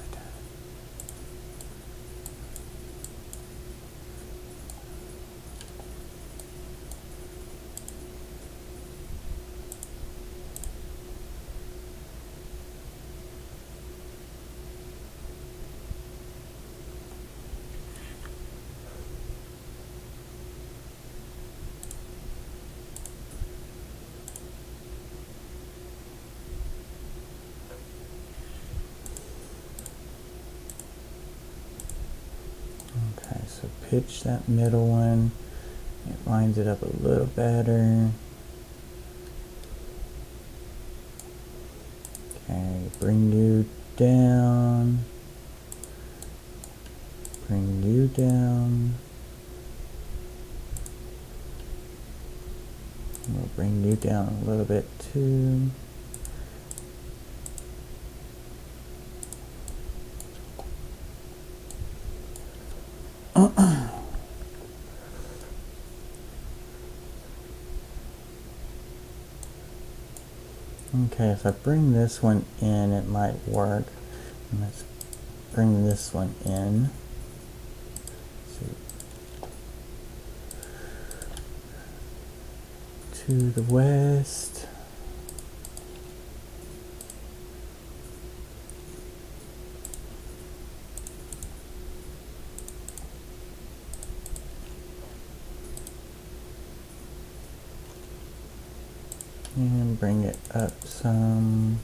So pitch that middle one, it lines it up a little better. bring you down, bring you down. We'll bring you down a little bit too. Okay, if I bring this one in, it might work. And let's bring this one in. To the west. And bring it up some.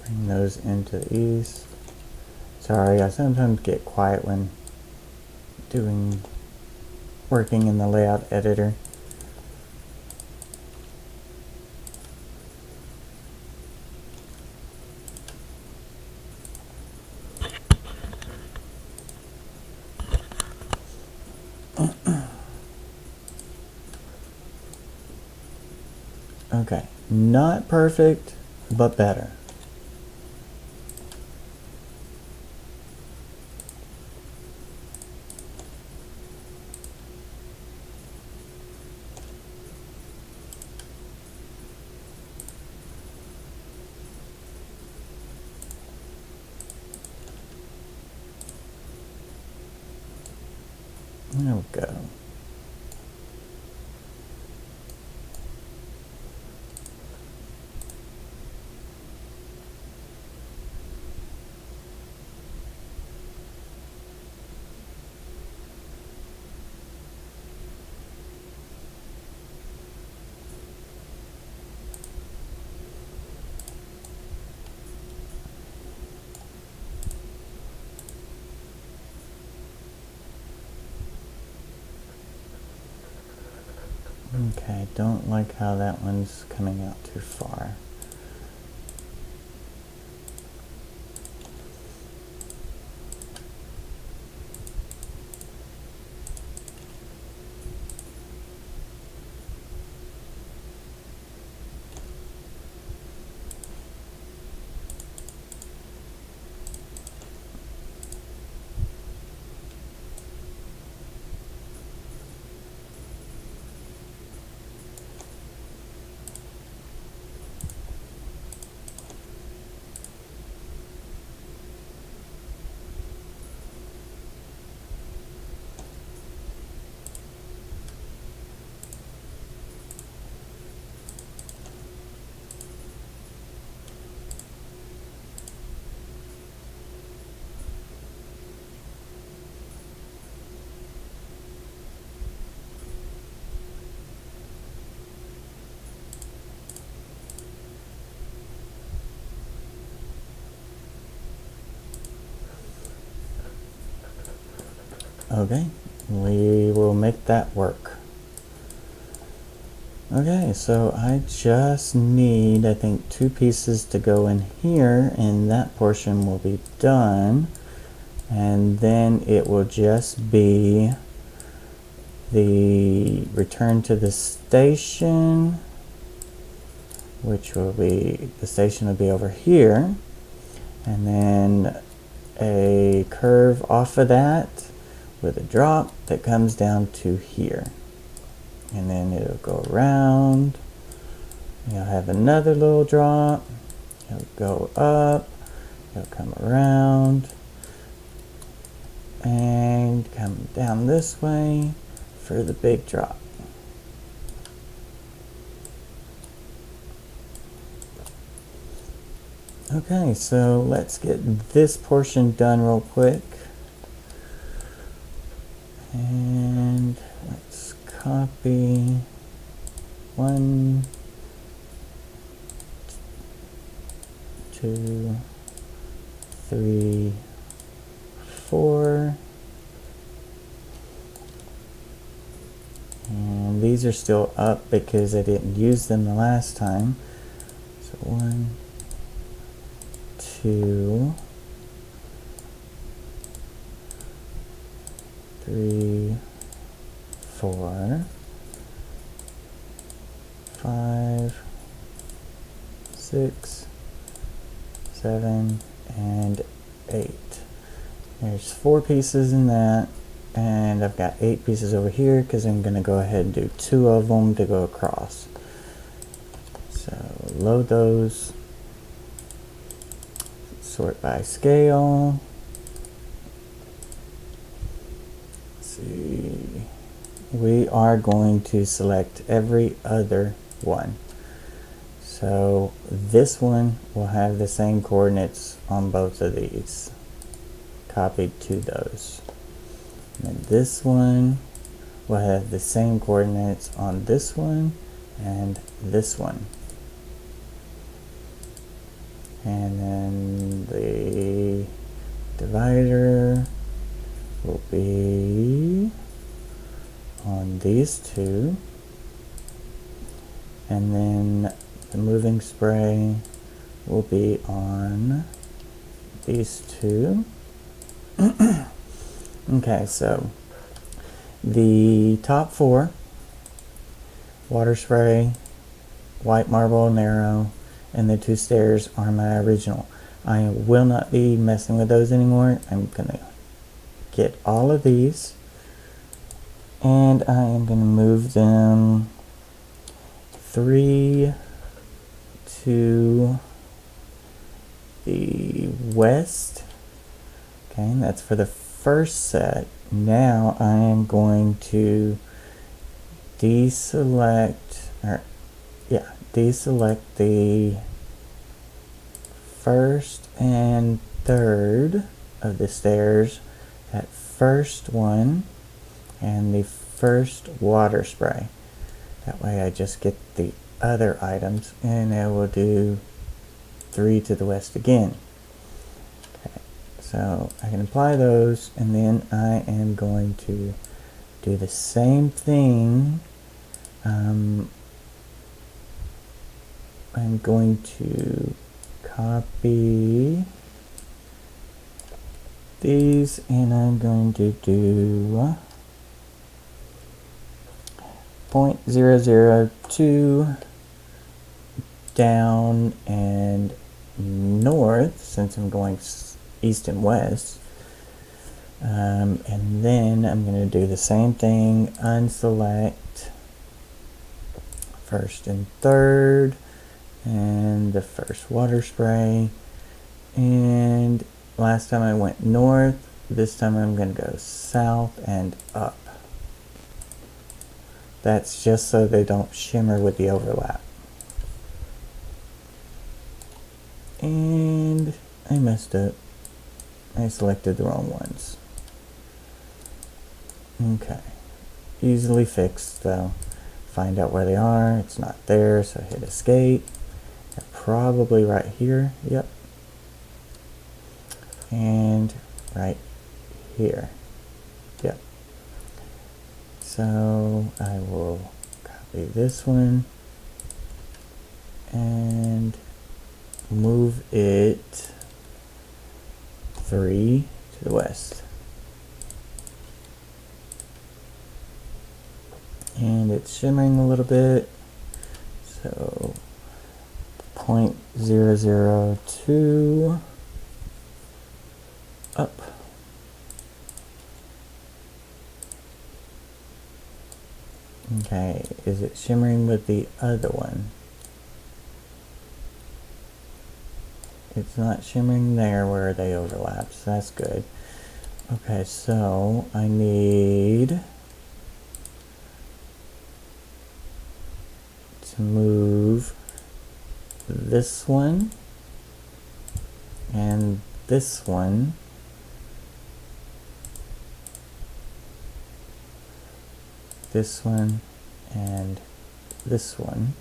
Bring those into the east. Sorry, I sometimes get quiet when working in the layout editor. Okay, not perfect, but better. There we go. Okay, don't like how that one's coming out too far. Okay, we will make that work. Okay, so I just need, I think, 2 pieces to go in here, and that portion will be done. And then it will just be the return to the station, which will be, the station will be over here, and then a curve off of that with a drop that comes down to here. And then it'll go around. You'll have another little drop. It'll go up. It'll come around. And come down this way for the big drop. Okay, so let's get this portion done real quick. And let's copy 1, 2, 3, 4. And these are still up because I didn't use them the last time. So 1, 2, 3, 4, 5, 6, 7, and 8. There's 4 pieces in that, and I've got 8 pieces over here because I'm going to go ahead and do 2 of them to go across. So load those. Sort by scale. Let's see. We are going to select every other one. So this one will have the same coordinates on both of these. Copied to those. And then this one will have the same coordinates on this one and this one. And then the divider will be on these 2. And then the moving spray will be on these 2. Okay, so the top 4, water spray, white marble narrow, and the 2 stairs are my original. I will not be messing with those anymore. I'm gonna get all of these and I am gonna move them 3 to the west. Okay, and that's for the first set. Now I am going to deselect the first and third of the stairs, that first one, and the first water spray. That way I just get the other items, and I will do 3 to the west again. Okay, so I can apply those, and then I am going to do the same thing. I'm going to copy these, and I'm going to do 0.002 down and north, since I'm going east and west. And then I'm going to do the same thing, unselect first and third, and the first water spray. And last time I went north, this time I'm going to go south and up. That's just so they don't shimmer with the overlap. And I messed up. I selected the wrong ones. Okay. Easily fixed though. Find out where they are. It's not there, so hit escape. They're probably right here. Yep. And right here. Yep. So I will copy this one and move it 3 to the west. And it's shimmering a little bit, so 0.002 up. Okay, is it shimmering with the other one? It's not shimmering there where they overlap, so that's good. Okay, so I need to move this one and this one and this one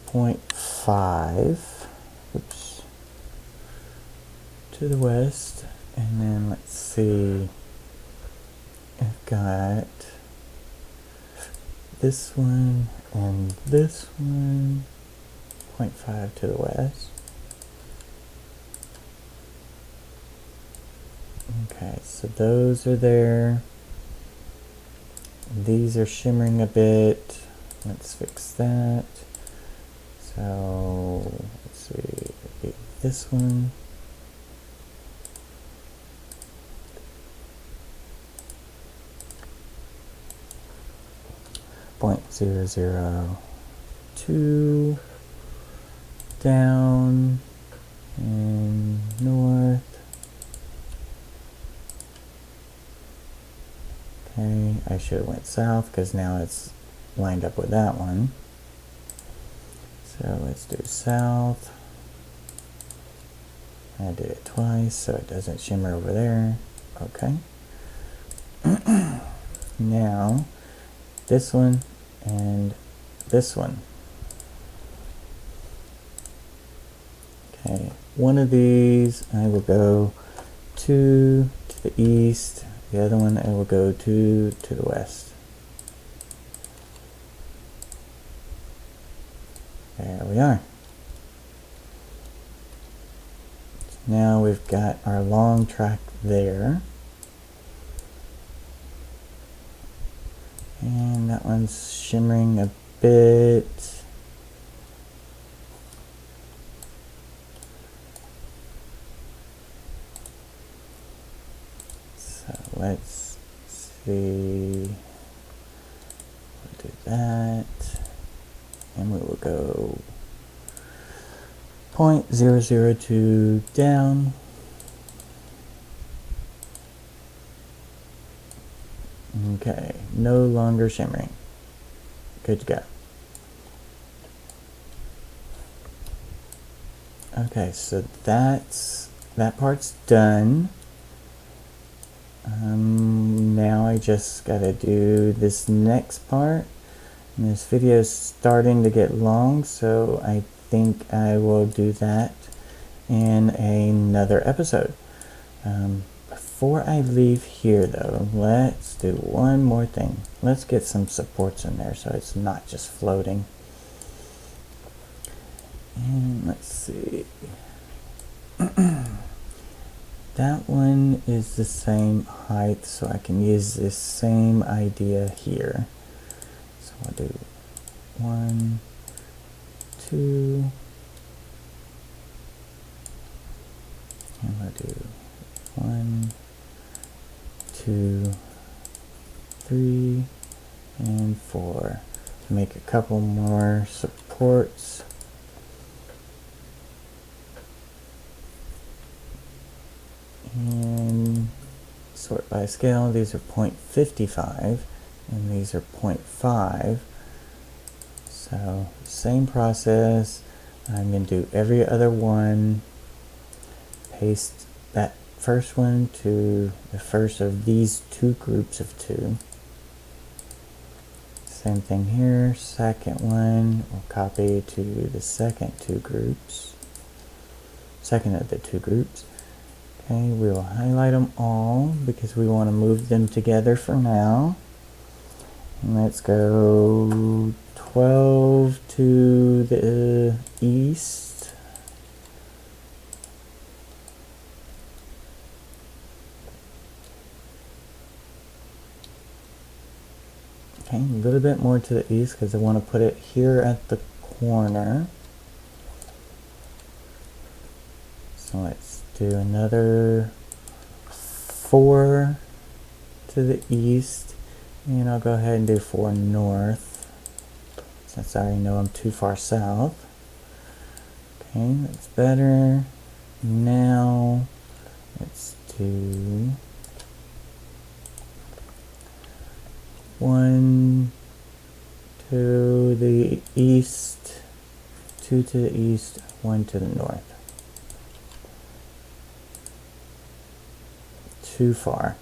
0.5 oops, to the west, and then let's see, I've got this one and this one 0.5 to the west. Okay, so those are there. These are shimmering a bit. Let's fix that. So let's see, this one. .002 down and north. Okay, I should have went south because now it's lined up with that one. So let's do south. I did it twice so it doesn't shimmer over there. Okay. Now this one and this one. Okay, one of these I will go to the east, the other one I will go to the west. There we are. Now we've got our long track there. And that one's shimmering a bit. So let's see. We'll do that. And we will go 0.002 down. Okay, no longer shimmering. Good to go. Okay, so that part's done. Now I just gotta do this next part. And this video is starting to get long, so I think I will do that in another episode. Before I leave here though, let's do one more thing. Let's get some supports in there so it's not just floating. And let's see. That one is the same height, so I can use this same idea here. So I'll do 1, 2, and I'll do 1, 2, 3, and 4. Make a couple more supports. And sort by scale. These are 0.55 and these are 0.5. So same process. I'm going to do every other one. Paste that first one to the first of these two groups of two. Same thing here. Second one we'll copy to the second two groups. Second of the two groups. Okay, we will highlight them all because we want to move them together for now. And let's go 12 to the east. Okay, a little bit more to the east because I want to put it here at the corner. So let's do another 4 to the east, and I'll go ahead and do 4 north, since I already know I'm too far south. Okay, that's better. Now, let's do 1 to the east, 2 to the east, 1 to the north. Too far.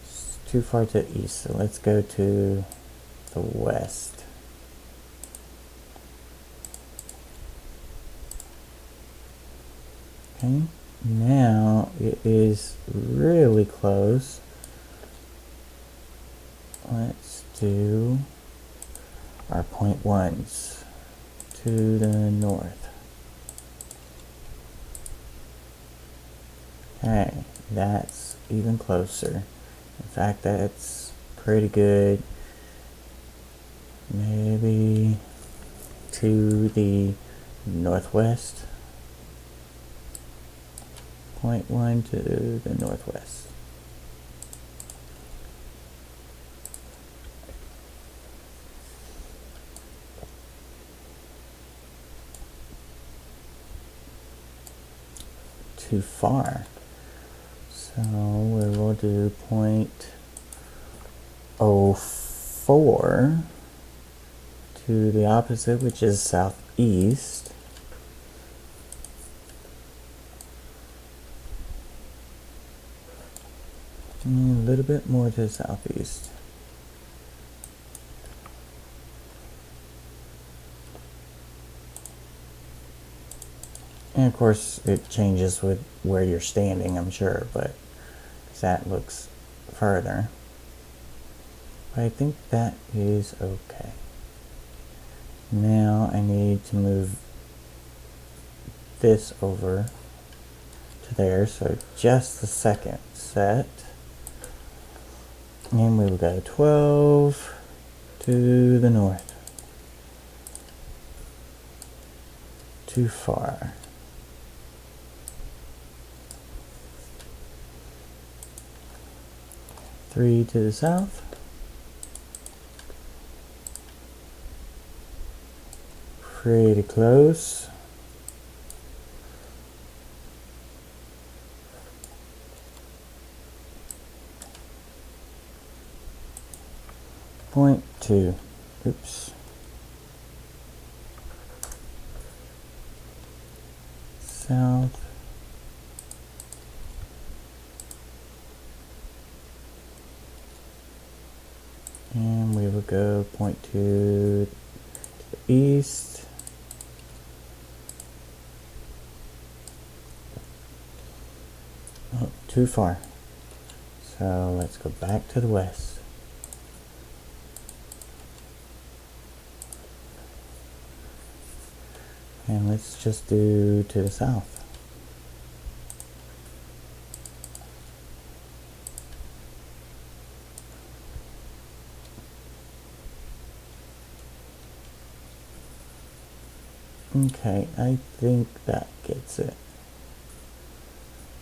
It's too far to the east, so let's go to the west. Okay, now it is really close. Let's do our point ones to the north. Okay, that's even closer. In fact, that's pretty good. Maybe to the northwest. Point 1 to the northwest. Too far. So we will do 0.04 to the opposite, which is southeast. And a little bit more to the southeast. And of course it changes with where you're standing, I'm sure, but that looks further. But I think that is okay. Now I need to move this over to there, so just the second set. And we will go 12 to the north. Too far. Three to the south. Pretty close. Point 2. Oops. South. And we will go 0.2 to the east. Oh, too far. So let's go back to the west. And let's just do to the south. Okay, I think that gets it.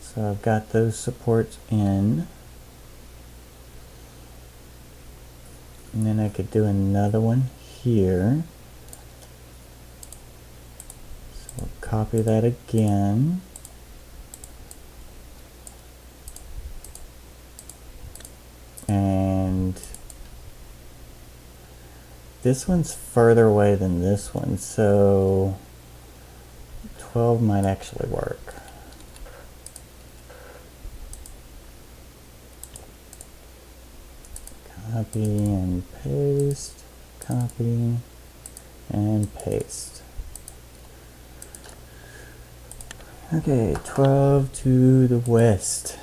So I've got those supports in. And then I could do another one here. So we'll copy that again. And this one's further away than this one, so 12 might actually work. Copy and paste, copy and paste. Okay, 12 to the west.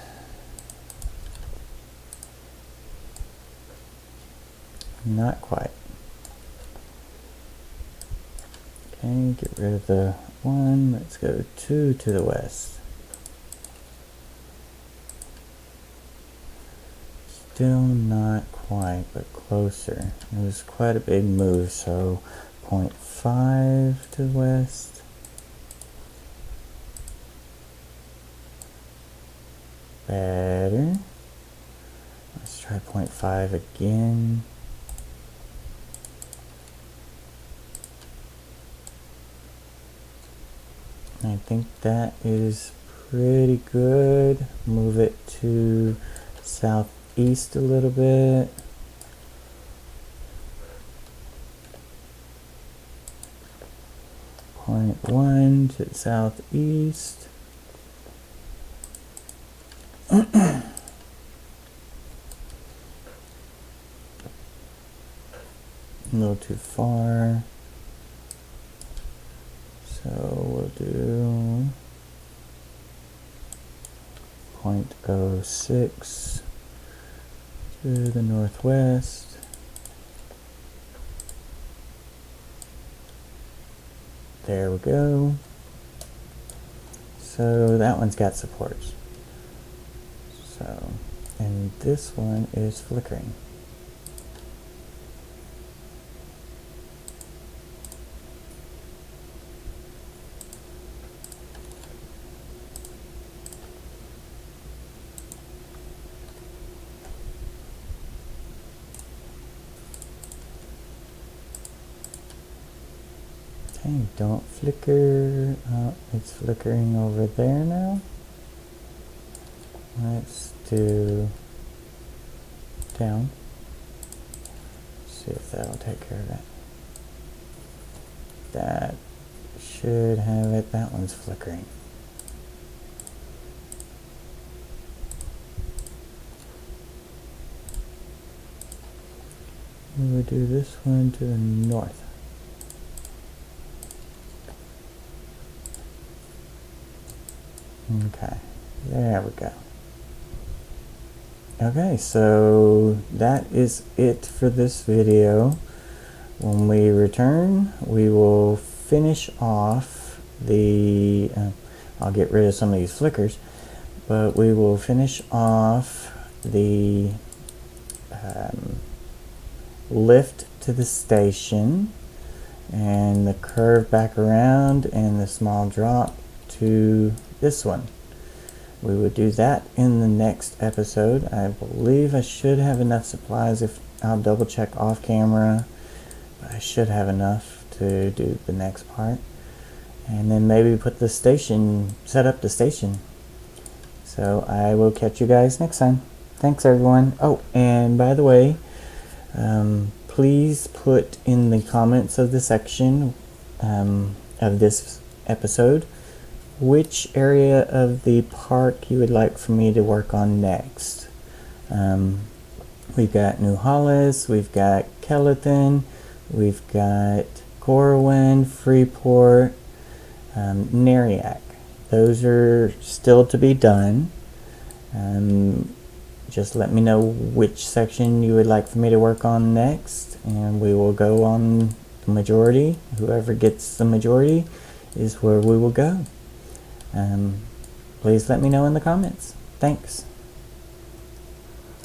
Not quite. Okay, get rid of the 1. Let's go 2 to the west. Still not quite, but closer. It was quite a big move, so 0.5 to the west. Better. Let's try 0.5 again. I think that is pretty good. Move it to southeast a little bit. Point 1 to southeast. A little too far. So we'll do 0.06 to the northwest. There we go. So that one's got supports. So, and this one is flickering. Okay, don't flicker. Oh, it's flickering over there now. Let's do down. See if that'll take care of it. That should have it. That one's flickering. We would do this one to the north. Okay, there we go. Okay, so that is it for this video. When we return, we will finish off the, I'll get rid of some of these flickers, but we will finish off the lift to the station and the curve back around and the small drop to this one. We would do that in the next episode. I believe I should have enough supplies. If I'll double check off camera, but I should have enough to do the next part, and then maybe put the station, set up the station. So I will catch you guys next time. Thanks everyone. Oh, and by the way, please put in the comments of the section of this episode which area of the park you would like for me to work on next. We've got New Halas, we've got Kelethin, we've got Gorowyn, Freeport, Neriak. Those are still to be done. Just let me know which section you would like for me to work on next, and we will go on the majority. Whoever gets the majority is where we will go. Please let me know in the comments. Thanks.